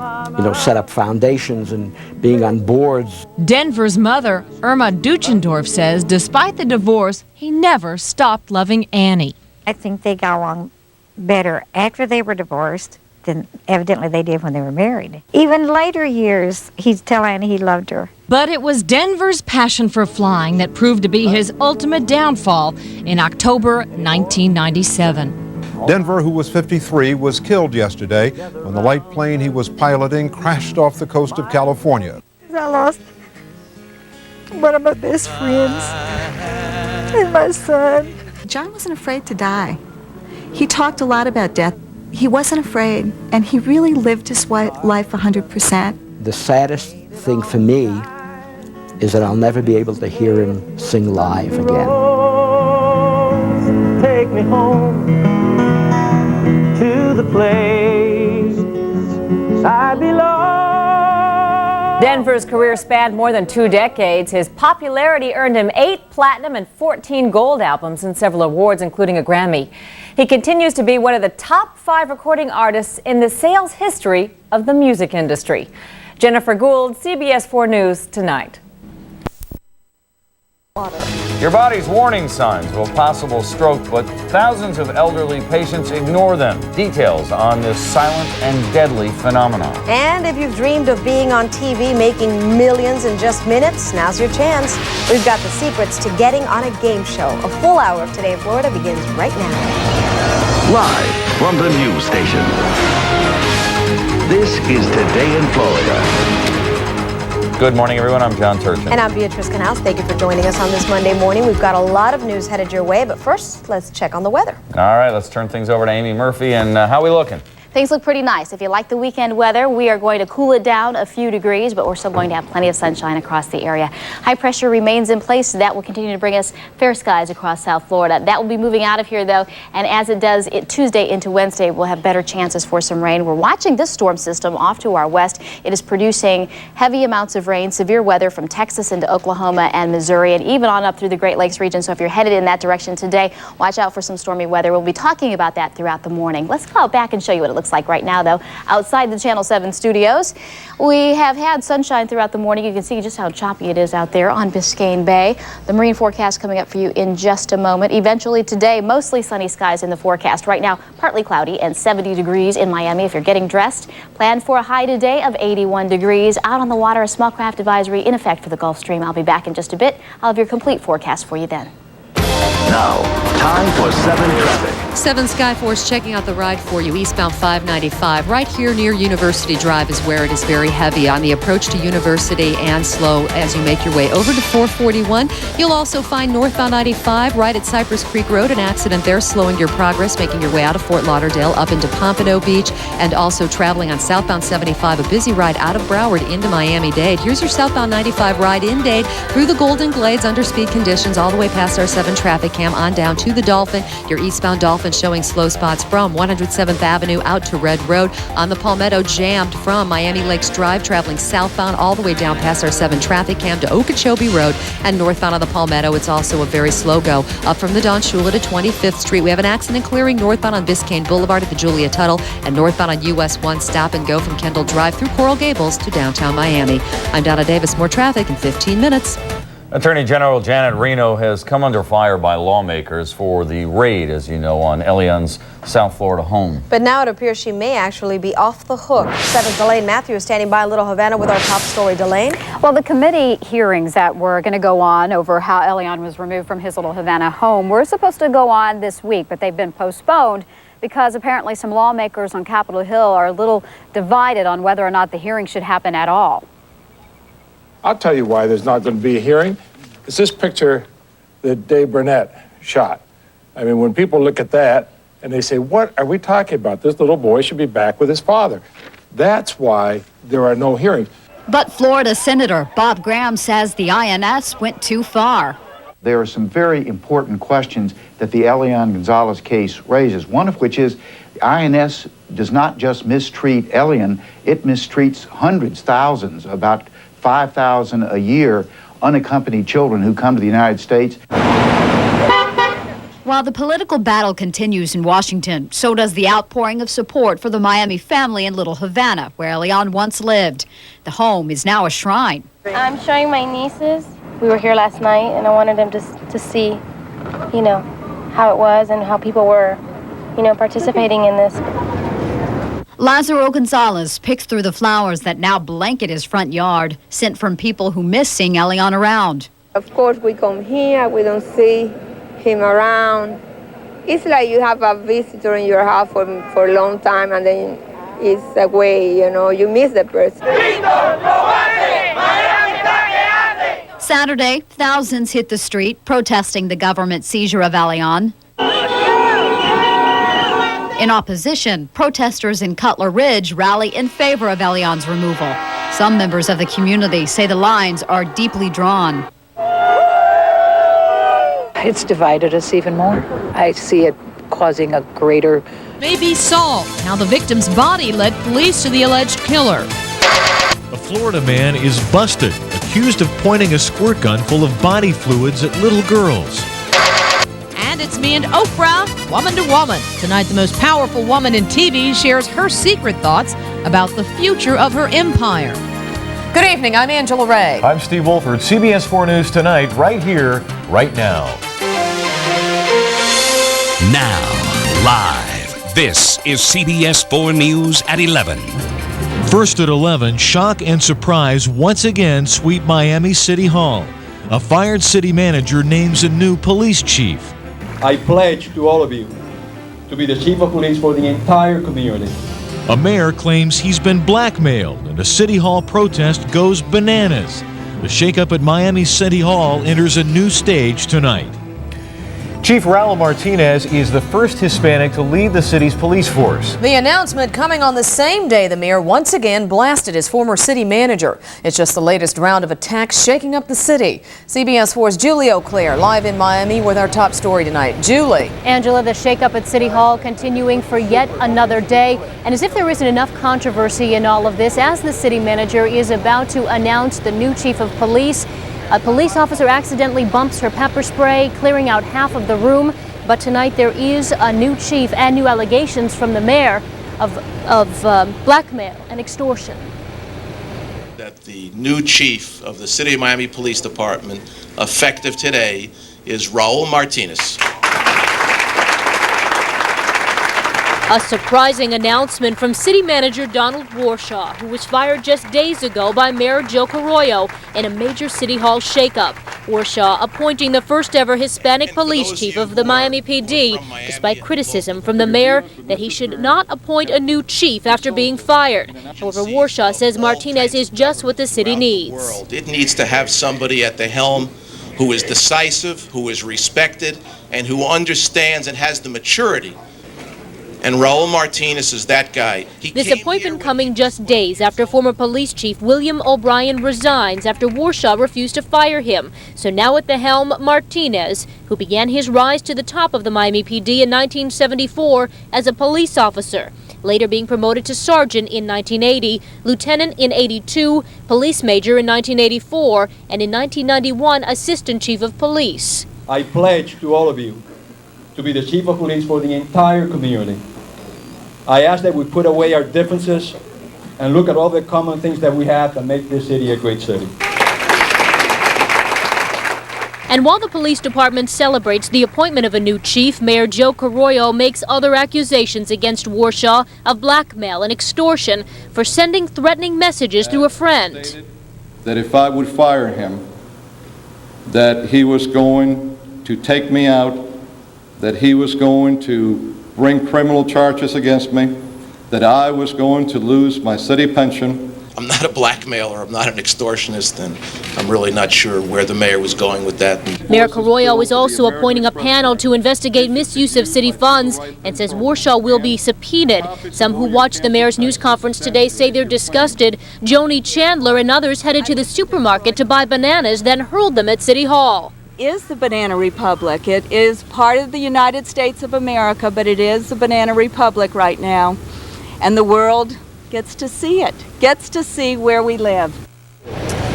set up foundations and being on boards. Denver's mother, Irma Duchendorf, says despite the divorce, he never stopped loving Annie. I think they got along better after they were divorced than evidently they did when they were married. Even later years, he'd tell Annie he loved her. But it was Denver's passion for flying that proved to be his ultimate downfall in October 1997. Denver, who was 53, was killed yesterday when the light plane he was piloting crashed off the coast of California. I lost one of my best friends and my son. John wasn't afraid to die. He talked a lot about death. He wasn't afraid, and he really lived his life 100%. The saddest thing for me is that I'll never be able to hear him sing live again. Take me home to the place I belong. Denver's career spanned more than 2 decades. His popularity earned him 8 platinum and 14 gold albums and several awards, including a Grammy. He continues to be one of the top 5 recording artists in the sales history of the music industry. Jennifer Gould, CBS 4 News Tonight. Your body's warning signs of a possible stroke, but thousands of elderly patients ignore them. Details on this silent and deadly phenomenon. And if you've dreamed of being on TV making millions in just minutes, now's your chance. We've got the secrets to getting on a game show. A full hour of Today in Florida begins right now. Live from the news station. This is Today in Florida. Good morning, everyone. I'm John Turchin. And I'm Beatrice Canals. Thank you for joining us on this Monday morning. We've got a lot of news headed your way, but first, let's check on the weather. All right, let's turn things over to Amy Murphy. And how are we looking? Things look pretty nice. If you like the weekend weather, we are going to cool it down a few degrees, but we're still going to have plenty of sunshine across the area. High pressure remains in place. That will continue to bring us fair skies across South Florida. That will be moving out of here, though, and as it does Tuesday into Wednesday, we'll have better chances for some rain. We're watching this storm system off to our west. It is producing heavy amounts of rain, severe weather from Texas into Oklahoma and Missouri, and even on up through the Great Lakes region. So if you're headed in that direction today, watch out for some stormy weather. We'll be talking about that throughout the morning. Let's go back and show you what it looks like right now, though. Outside the Channel 7 studios, we have had sunshine throughout the morning. You can see just how choppy it is out there on Biscayne Bay. The marine forecast coming up for you in just a moment. Eventually today, mostly sunny skies in the forecast. Right now, partly cloudy and 70 degrees in Miami. If you're getting dressed, plan for a high today of 81 degrees. Out on the water, a small craft advisory in effect for the Gulf Stream. I'll be back in just a bit. I'll have your complete forecast for you then. Now, time for 7 traffic. 7 Skyforce checking out the ride for you. Eastbound 595. Right here near University Drive is where it is very heavy on the approach to University and slow as you make your way over to 441. You'll also find northbound 95 right at Cypress Creek Road. An accident there slowing your progress, making your way out of Fort Lauderdale up into Pompano Beach, and also traveling on southbound 75. A busy ride out of Broward into Miami-Dade. Here's your southbound 95 ride in Dade through the Golden Glades under speed conditions all the way past our 7 traffic cam on down to the Dolphin. Your eastbound Dolphin showing slow spots from 107th Avenue out to Red Road. On the Palmetto, jammed from Miami Lakes Drive, traveling southbound all the way down past our 7 traffic cam to Okeechobee Road. And northbound on the Palmetto, it's also a very slow go up from the Don Shula to 25th Street. We have an accident clearing northbound on Biscayne Boulevard at the Julia Tuttle, and northbound on US 1 stop and go from Kendall Drive through Coral Gables to downtown Miami. I'm Donna Davis. More traffic in 15 minutes. Attorney General Janet Reno has come under fire by lawmakers for the raid, as you know, on Elián's South Florida home. But now it appears she may actually be off the hook. 7's Delane Matthews standing by in Little Havana with our top story. Delane? Well, the committee hearings that were going to go on over how Elián was removed from his Little Havana home were supposed to go on this week, but they've been postponed because apparently some lawmakers on Capitol Hill are a little divided on whether or not the hearing should happen at all. I'll tell you why there's not going to be a hearing. It's this picture that Dave Burnett shot. I mean, when people look at that and they say, what are we talking about? This little boy should be back with his father. That's why there are no hearings. But Florida Senator Bob Graham says the INS went too far. There are some very important questions that the Elián González case raises, one of which is the INS does not just mistreat Elián, it mistreats hundreds, thousands, about 5,000 a year unaccompanied children who come to the United States. While the political battle continues in Washington, so does the outpouring of support for the Miami family in Little Havana, where Elián once lived. The home is now a shrine. I'm showing my nieces. We were here last night, and I wanted them to see, you know, how it was and how people were, you know, participating in this. Lázaro González picks through the flowers that now blanket his front yard, sent from people who miss seeing Elián around. Of course, we come here, we don't see him around. It's like you have a visitor in your house for a long time, and then it's away, you know, you miss the person. Saturday, thousands hit the street protesting the government seizure of Elián. In opposition, protesters in Cutler Ridge rally in favor of Elián's removal. Some members of the community say the lines are deeply drawn. It's divided us even more. I see it causing a greater... May be solved how the victim's body led police to the alleged killer. A Florida man is busted, accused of pointing a squirt gun full of body fluids at little girls. And it's me and Oprah, woman to woman. Tonight, the most powerful woman in TV shares her secret thoughts about the future of her empire. Good evening, I'm Angela Ray. I'm Steve Wolford. CBS 4 News Tonight, right here, right now. Now, live, this is CBS 4 News at 11. First at 11, shock and surprise once again sweep Miami City Hall. A fired city manager names a new police chief. I pledge to all of you to be the chief of police for the entire community. A mayor claims he's been blackmailed, and a City Hall protest goes bananas. The shakeup at Miami City Hall enters a new stage tonight. Chief Raul Martinez is the first Hispanic to lead the city's police force. The announcement coming on the same day the mayor once again blasted his former city manager. It's just the latest round of attacks shaking up the city. CBS 4's Julie Auclair live in Miami with our top story tonight. Julie. Angela, the shakeup at City Hall continuing for yet another day. And as if there isn't enough controversy in all of this, as the city manager is about to announce the new chief of police, a police officer accidentally bumps her pepper spray, clearing out half of the room. But tonight there is a new chief and new allegations from the mayor of blackmail and extortion. That the new chief of the City of Miami Police Department, effective today, is Raul Martinez. A surprising announcement from City Manager Donald Warshaw, who was fired just days ago by Mayor Joe Carollo in a major City Hall shakeup. Warshaw appointing the first ever Hispanic police chief of the Miami PD, despite criticism from the mayor that he should not appoint a new chief after being fired. However, Warshaw says Martinez is just what the city needs. It needs to have somebody at the helm who is decisive, who is respected, and who understands and has the maturity. And Raul Martinez is that guy. This appointment coming just days after former police chief William O'Brien resigns after Warshaw refused to fire him. So now at the helm, Martinez, who began his rise to the top of the Miami PD in 1974 as a police officer, later being promoted to sergeant in 1980, lieutenant in 82, police major in 1984, and in 1991, assistant chief of police. I pledge to all of you to be the chief of police for the entire community. I ask that we put away our differences and look at all the common things that we have to make this city a great city. A surprising announcement from City Manager Donald Warshaw, who was fired just days ago by Mayor Joe Carollo in a major City Hall shakeup. Warshaw appointing the first ever Hispanic police chief of the Miami PD, despite criticism from the mayor that he should not appoint a new chief after being fired. However, Warshaw says Martinez is just what the city needs. I pledge to all of you to be the chief of police for the entire community. And while the police department celebrates the appointment of a new chief, Mayor Joe Carroyo makes other accusations against Warshaw of blackmail and extortion for sending threatening messages through a friend. That if I would fire him, that he was going to take me out, that he was going to bring criminal charges against me, that I was going to lose my city pension. I'm not a blackmailer, I'm not an extortionist, and I'm really not sure where the mayor was going with that. Mayor Carroyo is also appointing a panel to investigate misuse of city funds and says Warshaw will be subpoenaed. Some who watched the mayor's news conference today say they're disgusted. Joni Chandler and others headed to the supermarket to buy bananas, then hurled them at City Hall. Is the Banana Republic. It is part of the United States of America, but it is the Banana Republic right now. And the world gets to see it, gets to see where we live.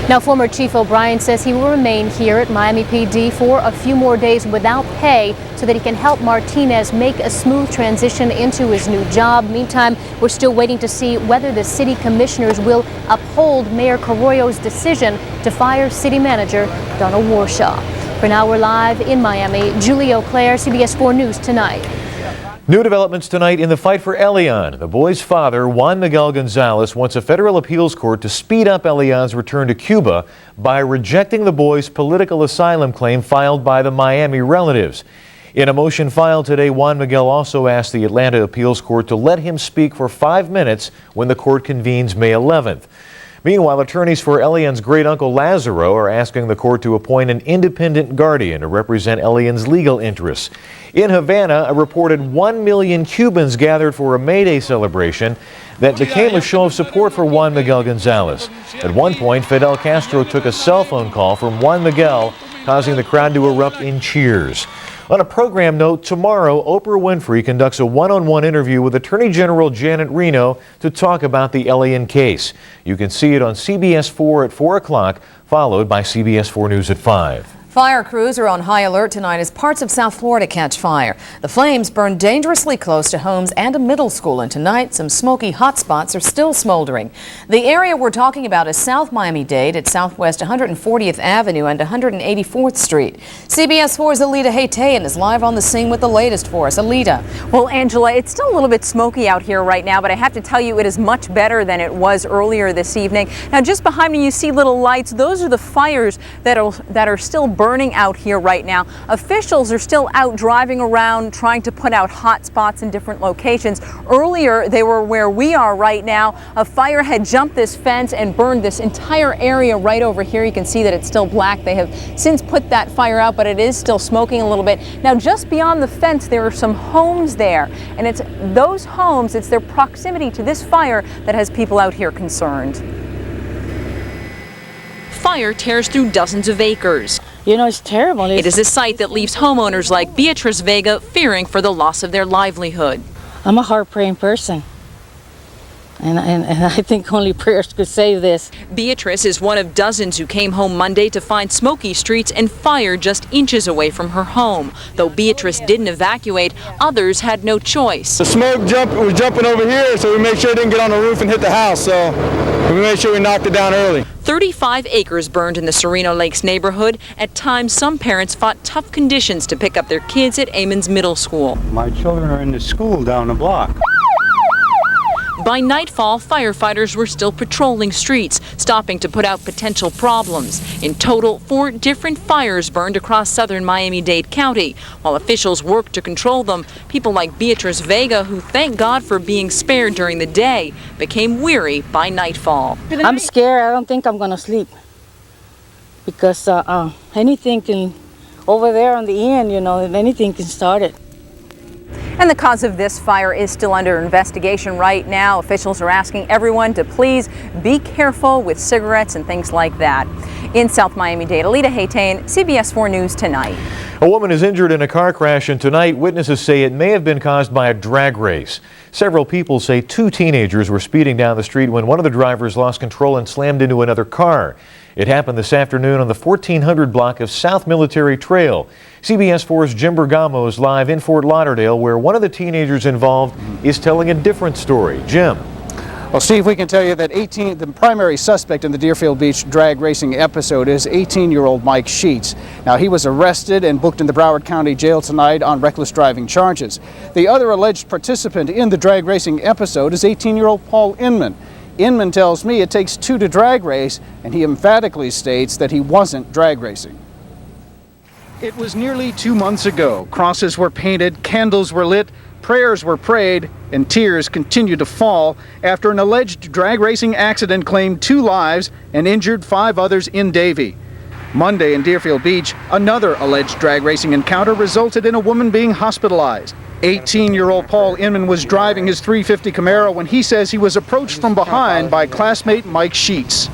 Now, former Chief O'Brien says he will remain here at Miami PD for a few more days without pay so that he can help Martinez make a smooth transition into his new job. Meantime, we're still waiting to see whether the city commissioners will uphold Mayor Carroyo's decision to fire city manager Donald Warshaw. For now, we're live in Miami. Julie O'Clair, CBS 4 News Tonight. New developments tonight in the fight for Elián. The boy's father, Juan Miguel González, wants a federal appeals court to speed up Elián's return to Cuba by rejecting the boy's political asylum claim filed by the Miami relatives. In a motion filed today, Juan Miguel also asked the Atlanta appeals court to let him speak for 5 minutes when the court convenes May 11th. Meanwhile, attorneys for Elián's great-uncle Lazaro are asking the court to appoint an independent guardian to represent Elián's legal interests. In Havana, a reported 1 million Cubans gathered for a May Day celebration that became a show of support for Juan Miguel González. At one point, Fidel Castro took a cell phone call from Juan Miguel, causing the crowd to erupt in cheers. On a program note, tomorrow, Oprah Winfrey conducts a one-on-one interview with Attorney General Janet Reno to talk about the Elián case. You can see it on CBS 4 at 4 o'clock, followed by CBS 4 News at 5. Fire crews are on high alert tonight as parts of South Florida catch fire. The flames burned dangerously close to homes and a middle school, and tonight some smoky hot spots are still smoldering. The area we're talking about is South Miami-Dade at Southwest 140th Avenue and 184th Street. CBS 4's Alita Haytayan is live on the scene with the latest for us. Alita. Well, Angela, it's still a little bit smoky out here right now, but I have to tell you it is much better than it was earlier this evening. Now, just behind me you see little lights. Those are the fires that are still burning out here right now. Officials are still out driving around trying to put out hot spots in different locations. Earlier, they were where we are right now. A fire had jumped this fence and burned this entire area right over here. You can see that it's still black. They have since put that fire out, but it is still smoking a little bit. Now, just beyond the fence, there are some homes there, and it's those homes, it's their proximity to this fire that has people out here concerned. Fire tears through dozens of acres. You know, it's terrible. It is a sight that leaves homeowners like Beatrice Vega fearing for the loss of their livelihood. I'm a hard-praying person, and I think only prayers could save this. Beatrice is one of dozens who came home Monday to find smoky streets and fire just inches away from her home. Though Beatrice didn't evacuate, others had no choice. The smoke was jumping over here, so we made sure it didn't get on the roof and hit the house, so we made sure we knocked it down early. 35 acres burned in the Sereno Lakes neighborhood. At times, some parents fought tough conditions to pick up their kids at Ammons Middle School. My children are in the school down the block. By nightfall, firefighters were still patrolling streets, stopping to put out potential problems. In total, 4 different fires burned across southern Miami-Dade County. While officials worked to control them, people like Beatrice Vega, who thank God for being spared during the day, became weary by nightfall. I'm scared. I don't think I'm going to sleep because anything can, over there on the end, you know, anything can start it. And the cause of this fire is still under investigation right now. Officials are asking everyone to please be careful with cigarettes and things like that. In South Miami-Dade, Alita Haytayan, CBS 4 News Tonight. A woman is injured in a car crash, and tonight witnesses say it may have been caused by a drag race. Several people say 2 teenagers were speeding down the street when one of the drivers lost control and slammed into another car. It happened this afternoon on the 1400 block of South Military Trail. CBS 4's Jim Bergamo is live in Fort Lauderdale, where one of the teenagers involved is telling a different story. Jim. Well, Steve, we can tell you that the primary suspect in the Deerfield Beach drag racing episode is 18-year-old Mike Sheets. Now, he was arrested and booked in the Broward County Jail tonight on reckless driving charges. The other alleged participant in the drag racing episode is 18-year-old Paul Inman. Inman tells me it takes two to drag race, and he emphatically states that he wasn't drag racing. It was nearly 2 months ago. Crosses were painted, candles were lit, prayers were prayed, and tears continued to fall after an alleged drag racing accident claimed 2 lives and injured 5 others in Davie. Monday in Deerfield Beach, another alleged drag racing encounter resulted in a woman being hospitalized. 18-year-old Paul Inman was driving his 350 Camaro when he says he was approached from behind by classmate Mike Sheets.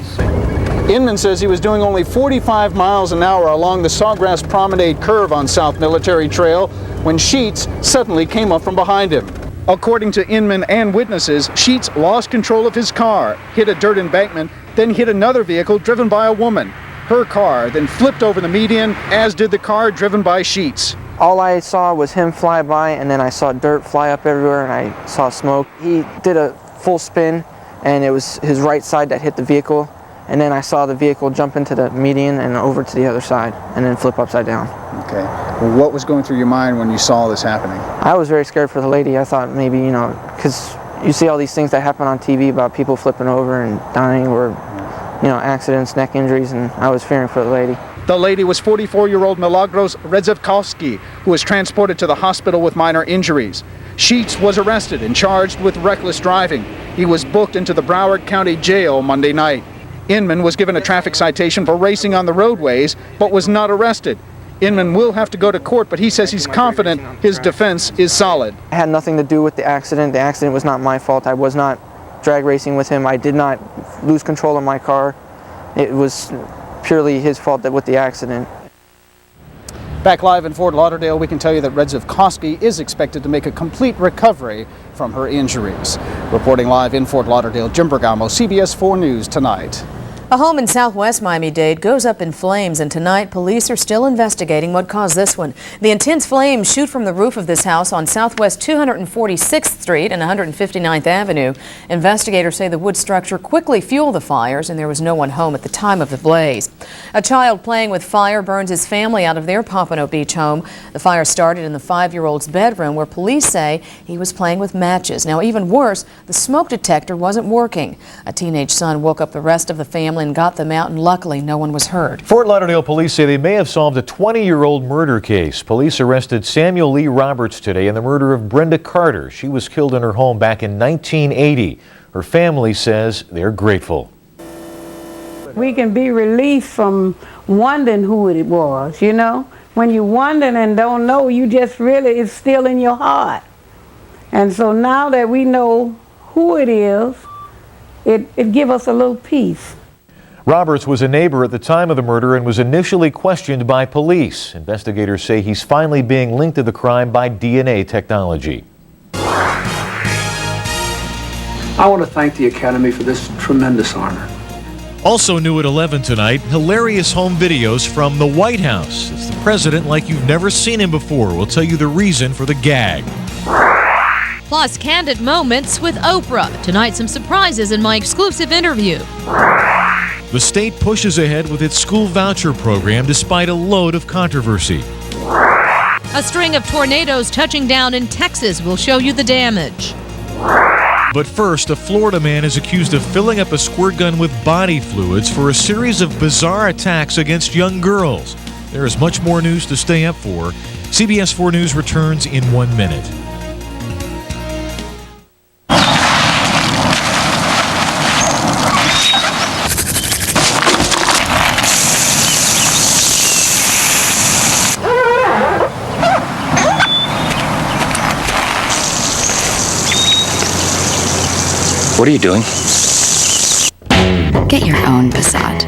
Inman says he was doing only 45 miles an hour along the Sawgrass Promenade curve on South Military Trail when Sheets suddenly came up from behind him. According to Inman and witnesses, Sheets lost control of his car, hit a dirt embankment, then hit another vehicle driven by a woman. Her car then flipped over the median, as did the car driven by Sheets. All I saw was him fly by, and then I saw dirt fly up everywhere, and I saw smoke. He did a full spin, and it was his right side that hit the vehicle. And then I saw the vehicle jump into the median and over to the other side, and then flip upside down. Okay. Well, what was going through your mind when you saw this happening? I was very scared for the lady. I thought maybe, because you see all these things that happen on TV about people flipping over and dying, or, accidents, neck injuries, and I was fearing for the lady. The lady was 44-year-old Milagros Redzevkovsky, who was transported to the hospital with minor injuries. Sheets was arrested and charged with reckless driving. He was booked into the Broward County Jail Monday night. Inman was given a traffic citation for racing on the roadways, but was not arrested. Inman will have to go to court, but he says he's confident his defense is solid. It had nothing to do with the accident. The accident was not my fault. I was not drag racing with him. I did not lose control of my car. It was purely his fault with the accident. Back live in Fort Lauderdale, we can tell you that Redzevkovsky is expected to make a complete recovery from her injuries. Reporting live in Fort Lauderdale, Jim Bergamo, CBS 4 News Tonight. A home in southwest Miami-Dade goes up in flames, and tonight police are still investigating what caused this one. The intense flames shoot from the roof of this house on southwest 246th Street and 159th Avenue. Investigators say the wood structure quickly fueled the fires, and there was no one home at the time of the blaze. A child playing with fire burns his family out of their Pompano Beach home. The fire started in the 5-year-old's bedroom, where police say he was playing with matches. Now, even worse, the smoke detector wasn't working. A teenage son woke up the rest of the family and got them out, and luckily no one was hurt. Fort Lauderdale police say they may have solved a 20-year-old murder case. Police arrested Samuel Lee Roberts today in the murder of Brenda Carter. She was killed in her home back in 1980. Her family says they're grateful. We can be released from wondering who it was, When you're wondering and don't know, you just really, it's still in your heart. And so now that we know who it is, it gives us a little peace. Roberts was a neighbor at the time of the murder and was initially questioned by police. Investigators say he's finally being linked to the crime by DNA technology. I want to thank the Academy for this tremendous honor. Also new at 11 tonight, hilarious home videos from the White House. It's the president like you've never seen him before. We'll tell you the reason for the gag. Plus, candid moments with Oprah. Tonight, some surprises in my exclusive interview. The state pushes ahead with its school voucher program despite a load of controversy. A string of tornadoes touching down in Texas will show you the damage. But first, a Florida man is accused of filling up a squirt gun with body fluids for a series of bizarre attacks against young girls. There is much more news to stay up for. CBS 4 News returns in 1 minute. What are you doing? Get your own Passat.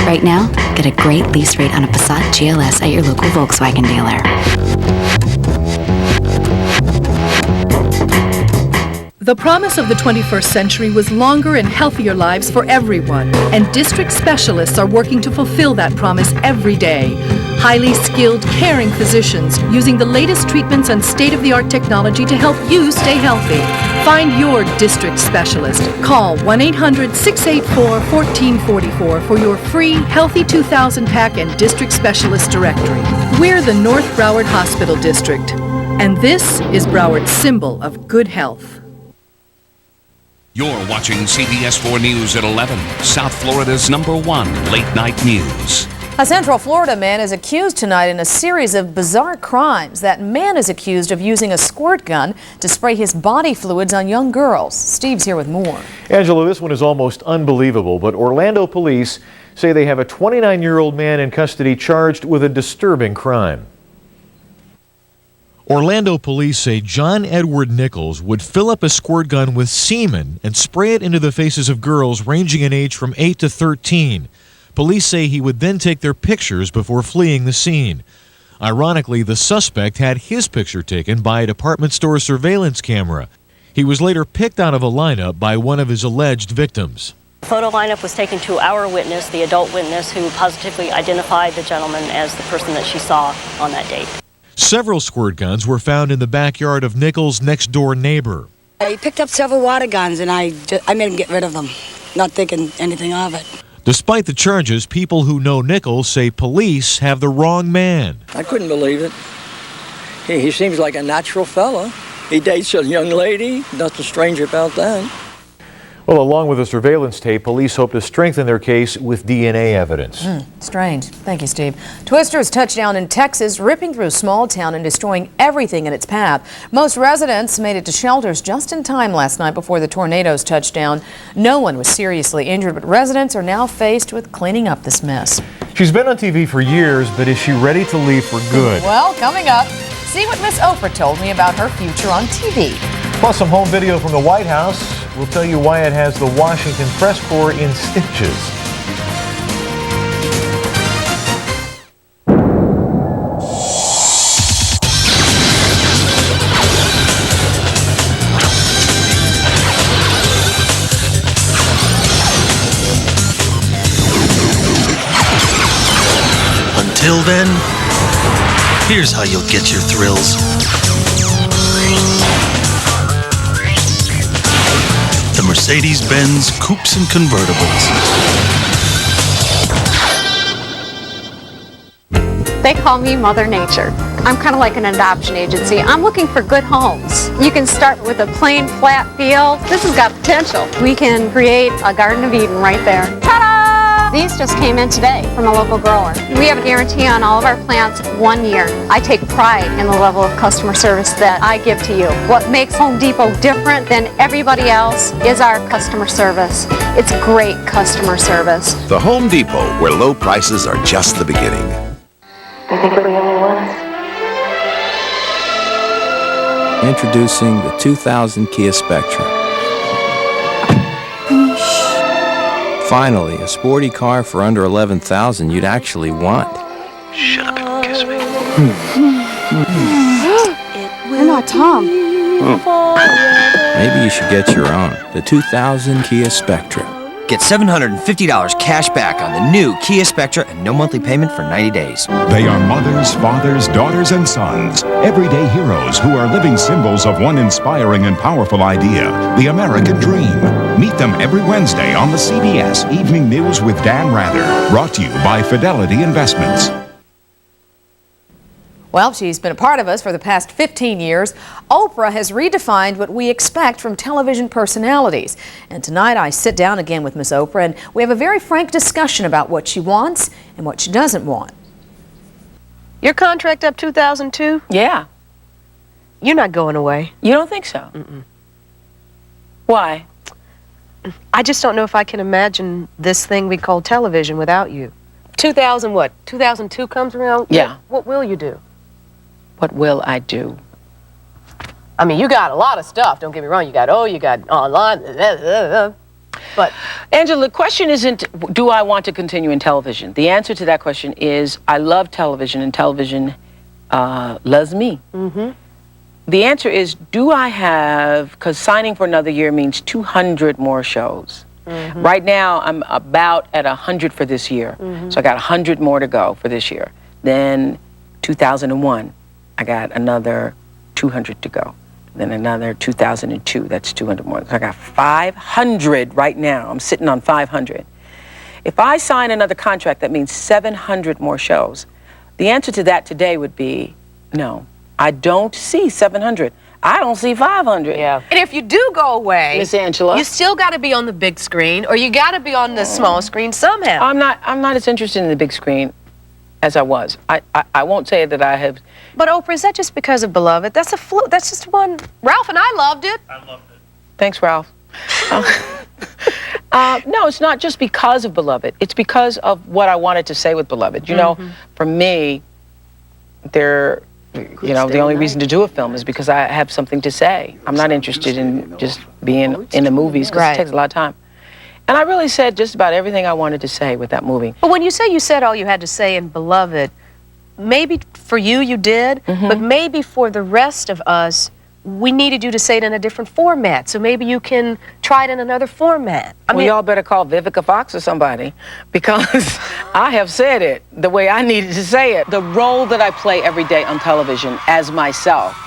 Right now, get a great lease rate on a Passat GLS at your local Volkswagen dealer. The promise of the 21st century was longer and healthier lives for everyone, and district specialists are working to fulfill that promise every day. Highly skilled, caring physicians using the latest treatments and state-of-the-art technology to help you stay healthy. Find your district specialist. Call 1-800-684-1444 for your free Healthy 2000 Pack and District Specialist Directory. We're the North Broward Hospital District, and this is Broward's symbol of good health. You're watching CBS 4 News at 11, South Florida's #1 late-night news. A Central Florida man is accused tonight in a series of bizarre crimes. That man is accused of using a squirt gun to spray his body fluids on young girls. Steve's here with more. Angela, this one is almost unbelievable, but Orlando police say they have a 29-year-old man in custody charged with a disturbing crime. Orlando police say John Edward Nichols would fill up a squirt gun with semen and spray it into the faces of girls ranging in age from 8 to 13. Police say he would then take their pictures before fleeing the scene. Ironically, the suspect had his picture taken by a department store surveillance camera. He was later picked out of a lineup by one of his alleged victims. The photo lineup was taken to our witness, the adult witness, who positively identified the gentleman as the person that she saw on that date. Several squirt guns were found in the backyard of Nichols' next-door neighbor. He picked up several water guns, and I made him get rid of them, not thinking anything of it. Despite the charges, people who know Nichols say police have the wrong man. I couldn't believe it. He seems like a natural fella. He dates a young lady, nothing strange about that. Well, along with the surveillance tape, police hope to strengthen their case with DNA evidence. Strange. Thank you, Steve. Twisters touched down in Texas, ripping through a small town and destroying everything in its path. Most residents made it to shelters just in time last night before the tornadoes touched down. No one was seriously injured, but residents are now faced with cleaning up this mess. She's been on TV for years, but is she ready to leave for good? Well, coming up, see what Miss Oprah told me about her future on TV. Plus some home video from the White House. We'll tell you why it has the Washington press corps in stitches. Until then, here's how you'll get your thrills. The Mercedes-Benz Coupes and Convertibles. They call me Mother Nature. I'm kind of like an adoption agency. I'm looking for good homes. You can start with a plain flat field. This has got potential. We can create a Garden of Eden right there. Ta-da! These just came in today from a local grower. We have a guarantee on all of our plants 1 year. I take pride in the level of customer service that I give to you. What makes Home Depot different than everybody else is our customer service. It's great customer service. The Home Depot, where low prices are just the beginning. You think we're the only ones? Introducing the 2000 Kia Spectra. Finally, a sporty car for under $11,000 you'd actually want. Shut up and kiss me. You're not Tom. Maybe you should get your own. The 2000 Kia Spectra. Get $750 cash back on the new Kia Spectra and no monthly payment for 90 days. They are mothers, fathers, daughters, and sons. Everyday heroes who are living symbols of one inspiring and powerful idea, the American dream. Meet them every Wednesday on the CBS Evening News with Dan Rather. Brought to you by Fidelity Investments. Well, she's been a part of us for the past 15 years. Oprah has redefined what we expect from television personalities. And tonight I sit down again with Miss Oprah and we have a very frank discussion about what she wants and what she doesn't want. Your contract up 2002? Yeah. You're not going away. You don't think so? Mm-mm. Why? I just don't know if I can imagine this thing we call television without you. 2000 what? 2002 comes around? Yeah. What will you do? What will I do? I mean, you got a lot of stuff. Don't get me wrong. You got online. But Angela, the question isn't, do I want to continue in television? The answer to that question is, I love television and television loves me. Mm-hmm. The answer is, do I have, because signing for another year means 200 more shows. Mm-hmm. Right now, I'm about at 100 for this year. Mm-hmm. So I got 100 more to go for this year. Then 2001, I got another 200 to go. Then another 2002, that's 200 more. So I got 500 right now. I'm sitting on 500. If I sign another contract, that means 700 more shows. The answer to that today would be no. I don't see 700. I don't see 500. Yeah. And if you do go away, Miss Angela, you still got to be on the big screen, or you got to be on the small screen somehow. I'm not as interested in the big screen as I was. I won't say that I have. But Oprah, is that just because of Beloved? That's a fluke. That's just one. Ralph and I loved it. I loved it. Thanks, Ralph. No, it's not just because of Beloved. It's because of what I wanted to say with Beloved. You know, for me, the only reason to do a film is because I have something to say. I'm not interested in just being in the movies because it takes a lot of time. And I really said just about everything I wanted to say with that movie. But when you say you said all you had to say in Beloved, maybe for you, you did, but maybe for the rest of us, we needed you to say it in a different format. So maybe you can try it in another format. I mean, y'all better call Vivica Fox or somebody, because I have said it the way I needed to say it. The role that I play every day on television as myself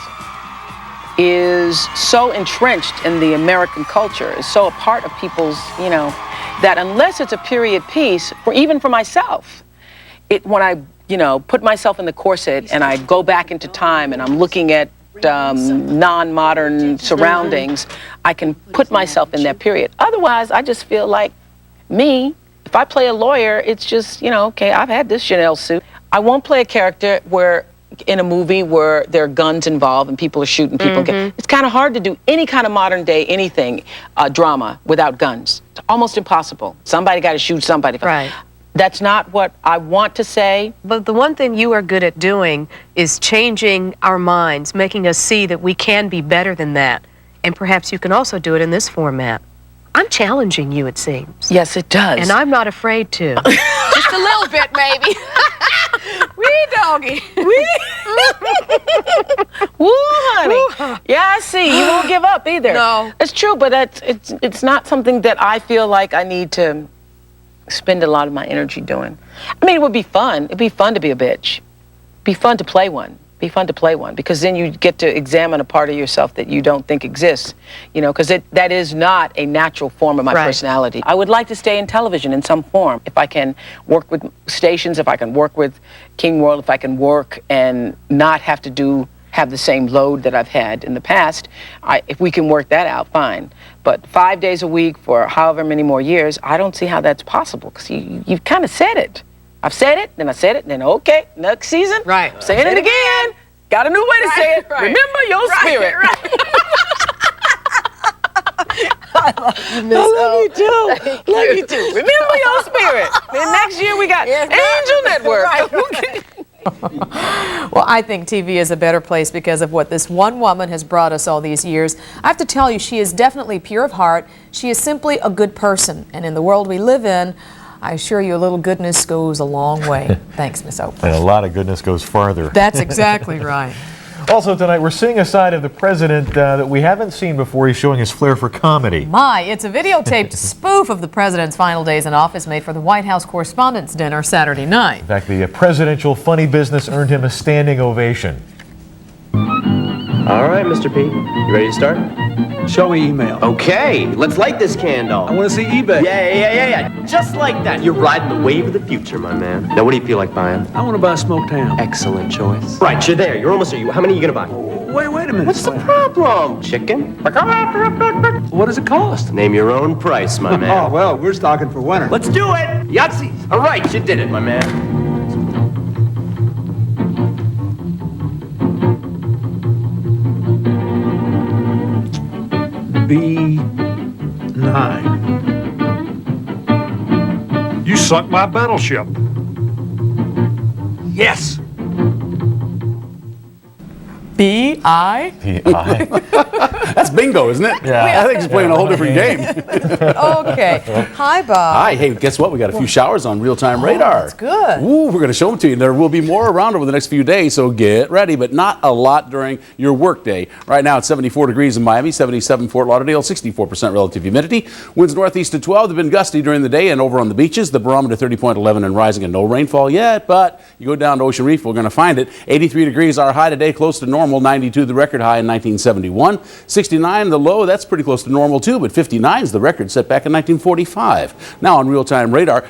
is so entrenched in the American culture, is so a part of people's, that unless it's a period piece, or even for myself, when I, put myself in the corset and I go back into time and I'm looking at non-modern surroundings, I can put myself in that period. Otherwise, I just feel like me, if I play a lawyer, it's just, okay, I've had this Chanel suit. I won't play a character in a movie where there are guns involved and people are shooting people. It's kind of hard to do any kind of modern day anything, drama, without guns. It's almost impossible. Somebody got to shoot somebody. Right. That's not what I want to say. But the one thing you are good at doing is changing our minds, making us see that we can be better than that. And perhaps you can also do it in this format. I'm challenging you, it seems. Yes, it does. And I'm not afraid to. Just a little bit, maybe. Wee doggy. Woo, honey. Yeah, I see. You won't give up either. No. It's true, but it's not something that I feel like I need to spend a lot of my energy doing. I mean, it would be fun. It'd be fun to be a bitch. Be fun to play one. Be fun to play one, because then you get to examine a part of yourself that you don't think exists, because that is not a natural form of my personality. I would like to stay in television in some form. If I can work with stations, if I can work with King World, if I can work and not have to have the same load that I've had in the past, if we can work that out, fine. But 5 days a week for however many more years, I don't see how that's possible, because you've kind of said it. I've said it, then I said it, then okay, next season, right. Saying it again. Got a new way to say it. Right. Remember your spirit. I love you, Miss I love you too. Love you too. Remember your spirit. Then next year we got Angel Network. Well, I think TV is a better place because of what this one woman has brought us all these years. I have to tell you, she is definitely pure of heart. She is simply a good person. And in the world we live in, I assure you a little goodness goes a long way. Thanks, Miss Oprah. And a lot of goodness goes farther. That's exactly right. Also tonight, we're seeing a side of the president that we haven't seen before. He's showing his flair for comedy. My, it's a videotaped spoof of the president's final days in office made for the White House Correspondents' Dinner Saturday night. In fact, the presidential funny business earned him a standing ovation. All right, Mr. P. You ready to start? Show me email. Okay, let's light this candle. I want to see eBay. Yeah. Just like that. You're riding the wave of the future, my man. Now, what do you feel like buying? I want to buy a smoked ham. Excellent choice. Right, you're there. You're almost there. How many are you going to buy? Wait a minute. What's the problem? Chicken? What does it cost? Name your own price, my man. Oh, well, we're stocking for winter. Let's do it. Yahtzee. All right, you did it, my man. B9. You sunk my battleship. Yes. B-I? B-I. That's bingo, isn't it? Yeah. I think he's playing a whole different game. Okay. Hi, Bob. Hi. Hey, guess what? We got a few showers on real-time radar. That's good. Ooh, we're going to show them to you. There will be more around over the next few days, so get ready, but not a lot during your work day. Right now, it's 74 degrees in Miami, 77 Fort Lauderdale, 64% relative humidity. Winds northeast to 12. They've been gusty during the day and over on the beaches. The barometer 30.11 and rising, and no rainfall yet, but you go down to Ocean Reef, we're going to find it. 83 degrees our high today, close to normal. 92 the record high in 1971. 69 the low, that's pretty close to normal too, but 59 is the record set back in 1945. Now on real-time radar,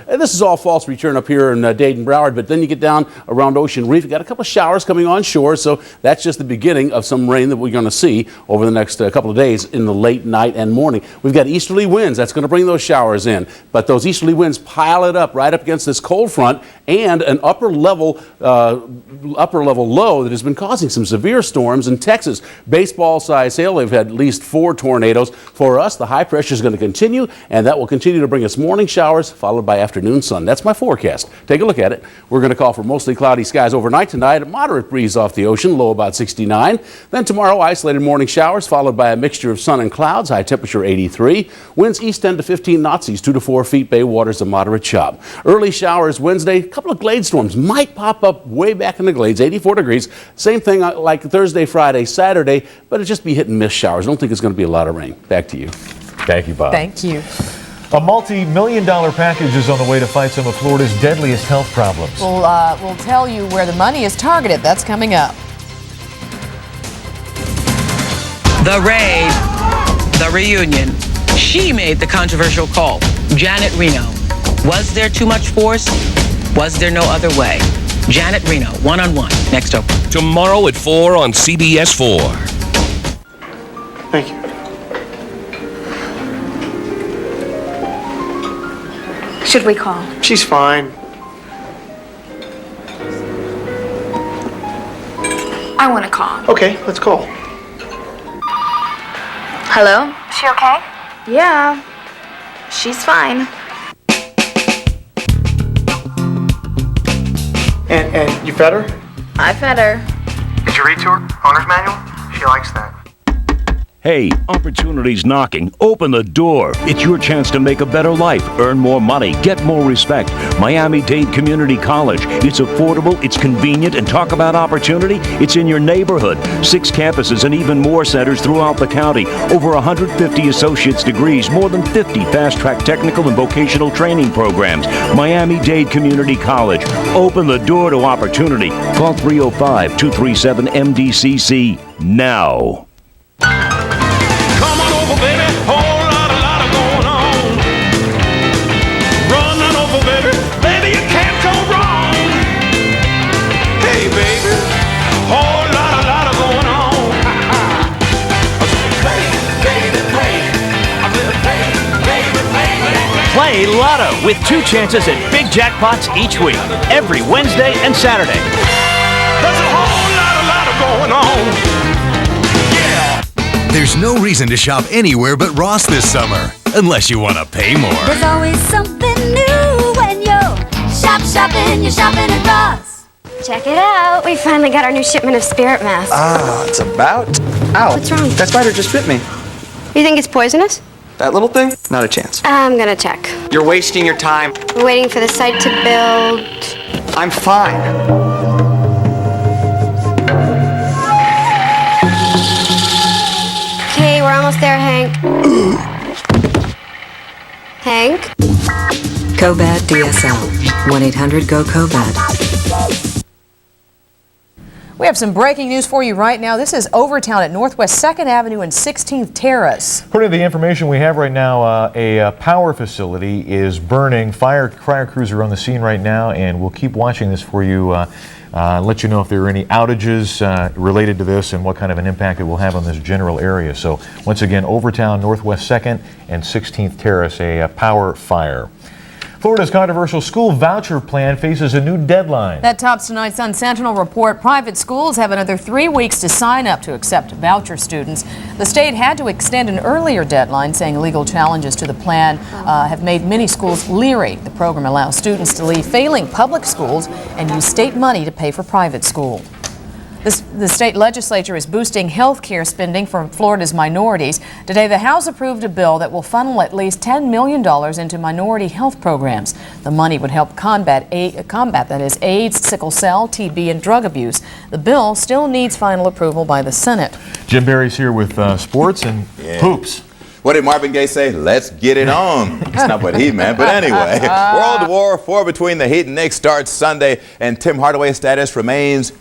this is all false return up here in Dayton, Broward, but then you get down around Ocean Reef, you got a couple of showers coming on shore, so that's just the beginning of some rain that we're going to see over the next couple of days in the late night and morning. We've got easterly winds, that's going to bring those showers in, but those easterly winds pile it up right up against this cold front and an upper level low that has been causing some severe storms in Texas. Baseball-sized hail. They've had at least 4 tornadoes. For us, the high pressure is going to continue, and that will continue to bring us morning showers followed by afternoon sun. That's my forecast. Take a look at it. We're going to call for mostly cloudy skies overnight tonight. A moderate breeze off the ocean, low about 69. Then tomorrow, isolated morning showers followed by a mixture of sun and clouds. High temperature 83. Winds east 10 to 15 knots, 2 to 4 feet. Bay waters a moderate chop. Early showers Wednesday. A couple of glade storms might pop up way back in the glades. 84 degrees. Same thing like Thursday, Friday, Saturday, but it'll just be hit and miss showers. I don't think it's going to be a lot of rain. Back to you. Thank you, Bob. Thank you. A multi-million-dollar package is on the way to fight some of Florida's deadliest health problems. We'll tell you where the money is targeted. That's coming up. The raid, the reunion. She made the controversial call. Janet Reno. Was there too much force? Was there no other way? Janet Reno, one-on-one, next open. Tomorrow at 4 on CBS 4. Thank you. Should we call? She's fine. I want to call. Okay, let's call. Hello? Is she okay? Yeah. She's fine. And you fed her? I fed her. Did you read to her? Owner's manual? She likes that. Hey, opportunity's knocking. Open the door. It's your chance to make a better life, earn more money, get more respect. Miami-Dade Community College. It's affordable, it's convenient, and talk about opportunity. It's in your neighborhood. 6 campuses and even more centers throughout the county. Over 150 associate's degrees, more than 50 fast-track technical and vocational training programs. Miami-Dade Community College. Open the door to opportunity. Call 305-237-MDCC now. Come on over, baby. Whole lot of going on. Run on over, baby. Baby, you can't go wrong. Hey, baby. Whole lot of going on. Play Lotto with 2 chances at big jackpots each week, every Wednesday and Saturday. There's a whole lot of going on. There's no reason to shop anywhere but Ross this summer, unless you want to pay more. There's always something new when you're shopping, you're shopping at Ross. Check it out. We finally got our new shipment of spirit masks. Ah, it's about... Ow. What's wrong? That spider just bit me. You think it's poisonous? That little thing? Not a chance. I'm gonna check. You're wasting your time. We're waiting for the site to build. I'm fine. Okay, we're almost there, Hank. Hank? Cobad DSL. 1-800-GO-COBAD. We have some breaking news for you right now. This is Overtown at Northwest 2nd Avenue and 16th Terrace. According to the information we have right now, a power facility is burning. Fire crews are on the scene right now, and we'll keep watching this for you. Let you know if there are any outages related to this and what kind of an impact it will have on this general area. So once again, Overtown, Northwest 2nd and 16th Terrace, a power fire. Florida's controversial school voucher plan faces a new deadline. That tops tonight's Sun Sentinel report. Private schools have another 3 weeks to sign up to accept voucher students. The state had to extend an earlier deadline, saying legal challenges to the plan have made many schools leery. The program allows students to leave failing public schools and use state money to pay for private school. The state legislature is boosting health care spending for Florida's minorities. Today, the House approved a bill that will funnel at least $10 million into minority health programs. The money would help combat AIDS, sickle cell, TB, and drug abuse. The bill still needs final approval by the Senate. Jim Barry's here with sports and hoops. What did Marvin Gaye say? Let's get it on. That's not what he meant, but anyway. World War IV between the Heat and Knicks starts Sunday, and Tim Hardaway's status remains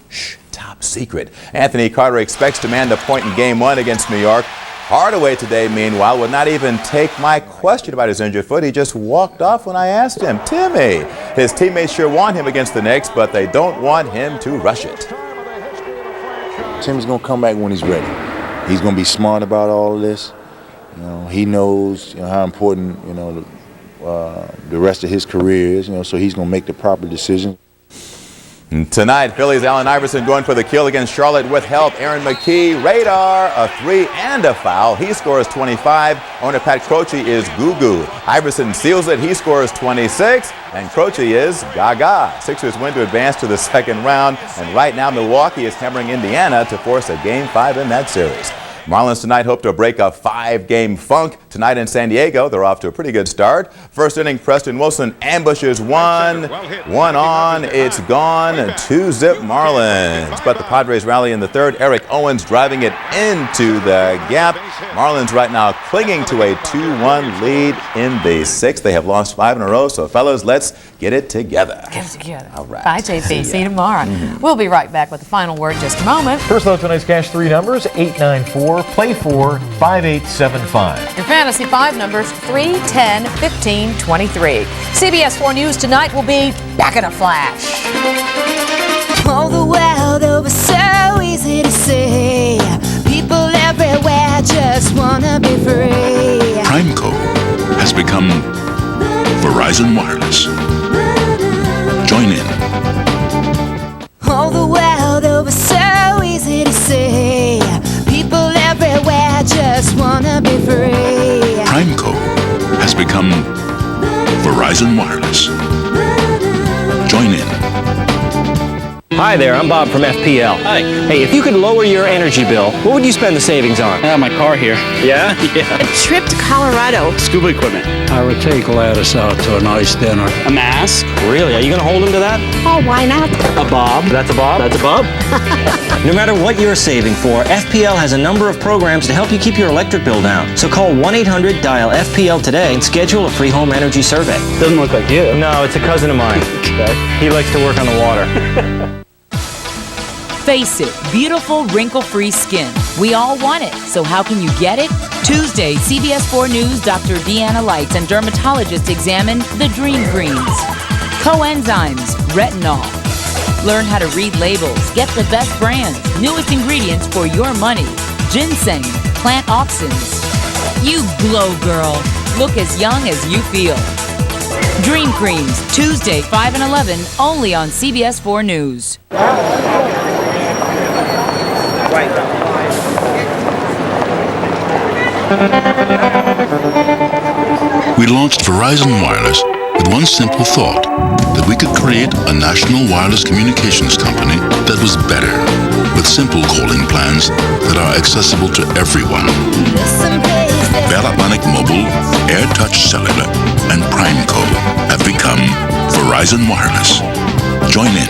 top secret. Anthony Carter expects to man the point in Game 1 against New York. Hardaway today, meanwhile, would not even take my question about his injured foot. He just walked off when I asked him. Timmy, his teammates sure want him against the Knicks, but they don't want him to rush it. Tim's going to come back when he's ready. He's going to be smart about all of this. You know, he knows how important the rest of his career is. So he's going to make the proper decision. Tonight, Phillies' Allen Iverson going for the kill against Charlotte with help. Aaron McKee, radar, a 3 and a foul. He scores 25. Owner Pat Croce is goo-goo. Iverson seals it. He scores 26. And Croce is gaga. Sixers win to advance to the second round. And right now, Milwaukee is hammering Indiana to force a Game 5 in that series. Marlins tonight hope to break a 5-game funk. Tonight in San Diego, they're off to a pretty good start. First inning, Preston Wilson ambushes one on, it's gone, 2-zip Marlins. But the Padres rally in the third. Eric Owens driving it into the gap. Marlins right now clinging to a 2-1 lead in the sixth. They have lost 5 in a row, so fellas, let's get it together. Get it together. All right. Bye, JP. See you tomorrow. We'll be right back with the final word in just a moment. First though, tonight's cash 3 numbers, 894, play 4, 5875. Your Fantasy 5 numbers, 3, 10, 15, 23. CBS 4 News tonight will be back in a flash. All the world over so easy to see. People everywhere just wanna be free. Primeco has become Verizon Wireless. Join in. All the world over so easy to see. People everywhere just wanna be free. Primeco has become Verizon Wireless. Join in. Hi there, I'm Bob from FPL. Hi. Hey, if you could lower your energy bill, what would you spend the savings on? My car here. Yeah? Yeah. A trip to Colorado. Scuba equipment. I would take Gladys out to a nice dinner. A mask? Really? Are you going to hold him to that? Oh, why not? A bob? That's a bob? That's a bob? No matter what you're saving for, FPL has a number of programs to help you keep your electric bill down. So call 1-800-DIAL-FPL today and schedule a free home energy survey. Doesn't look like you. No, it's a cousin of mine. Okay. He likes to work on the water. Face it, beautiful, wrinkle-free skin. We all want it, so how can you get it? Tuesday, CBS 4 News Dr. Deanna Lights and dermatologists examine the Dream Greens. Coenzymes, retinol. Learn how to read labels, get the best brands, newest ingredients for your money. Ginseng, plant auxins. You glow, girl. Look as young as you feel. Dream Creams, Tuesday, 5 and 11, only on CBS 4 News. We launched Verizon Wireless with one simple thought, that we could create a national wireless communications company that was better, with simple calling plans that are accessible to everyone. Bell Atlantic Mobile, AirTouch Cellular, and Primeco have become Verizon Wireless. Join in.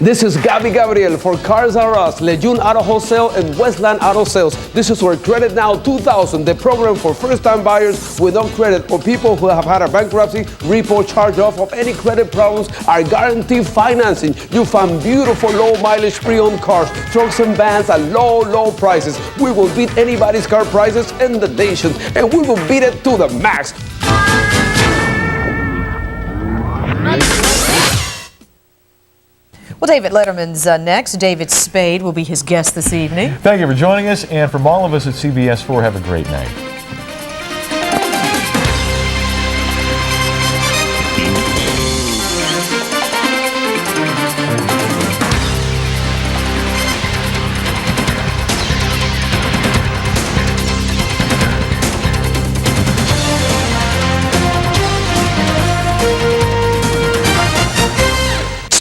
This is Gabby Gabriel for Cars R Us, Lejeune Auto Wholesale, and Westland Auto Sales. This is where Credit Now 2000, the program for first-time buyers with no credit or people who have had a bankruptcy, repo, charge-off of any credit problems, are guaranteed financing. You find beautiful low-mileage pre-owned cars, trucks and vans at low, low prices. We will beat anybody's car prices in the nation, and we will beat it to the max. Well, David Letterman's next. David Spade will be his guest this evening. Thank you for joining us, and from all of us at CBS 4, have a great night.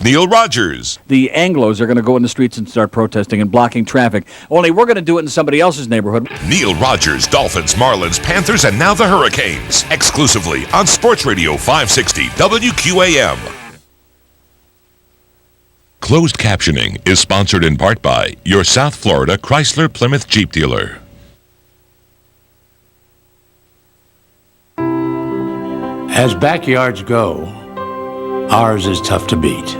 Neil Rogers. The Anglos are going to go in the streets and start protesting and blocking traffic. Only we're going to do it in somebody else's neighborhood. Neil Rogers, Dolphins, Marlins, Panthers, and now the Hurricanes. Exclusively on Sports Radio 560 WQAM. Closed captioning is sponsored in part by your South Florida Chrysler Plymouth Jeep dealer. As backyards go, ours is tough to beat.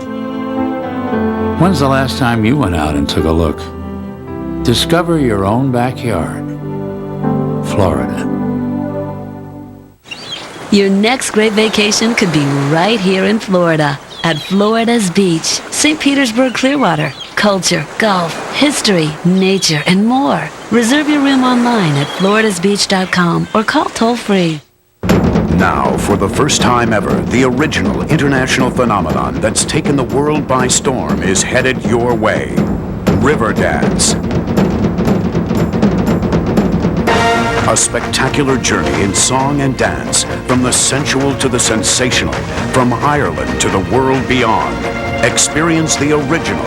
When's the last time you went out and took a look? Discover your own backyard. Florida. Your next great vacation could be right here in Florida at Florida's Beach, St. Petersburg, Clearwater. Culture, golf, history, nature, and more. Reserve your room online at floridasbeach.com or call toll-free. Now, for the first time ever, the original international phenomenon that's taken the world by storm is headed your way. River Dance. A spectacular journey in song and dance, from the sensual to the sensational, from Ireland to the world beyond. Experience the original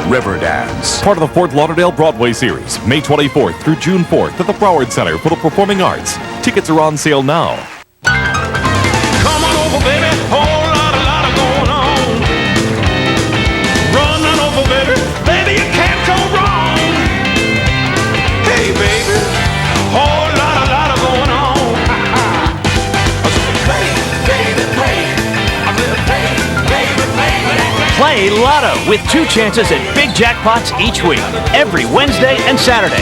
River Dance. Part of the Fort Lauderdale Broadway series, May 24th through June 4th at the Broward Center for the Performing Arts. Tickets are on sale now. Come on over, baby, whole lot going on. Run on over, baby, baby, you can't go wrong. Hey, baby, whole lot going on. Play, baby, play. I'm gonna play, baby, play. Play Lotto with 2 chances at big jackpots each week, every Wednesday and Saturday.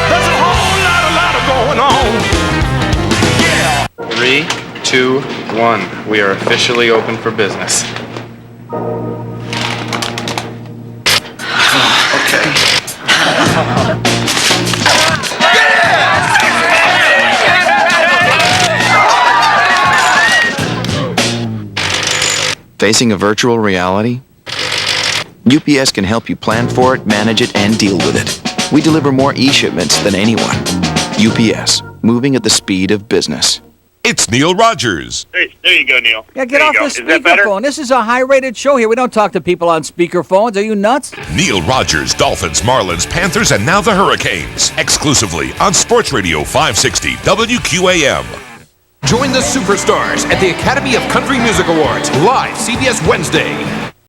There's a whole lot going on. Yeah. 3, 2, 1. We are officially open for business. Okay. Facing a virtual reality? UPS can help you plan for it, manage it, and deal with it. We deliver more e-shipments than anyone. UPS, moving at the speed of business. It's Neil Rogers. There you go, Neil. Yeah, get off the Is that better? speakerphone. This is a high-rated show here. We don't talk to people on speakerphones. Are you nuts? Neil Rogers, Dolphins, Marlins, Panthers, and now the Hurricanes. Exclusively on Sports Radio 560 WQAM. Join the superstars at the Academy of Country Music Awards, live CBS Wednesday.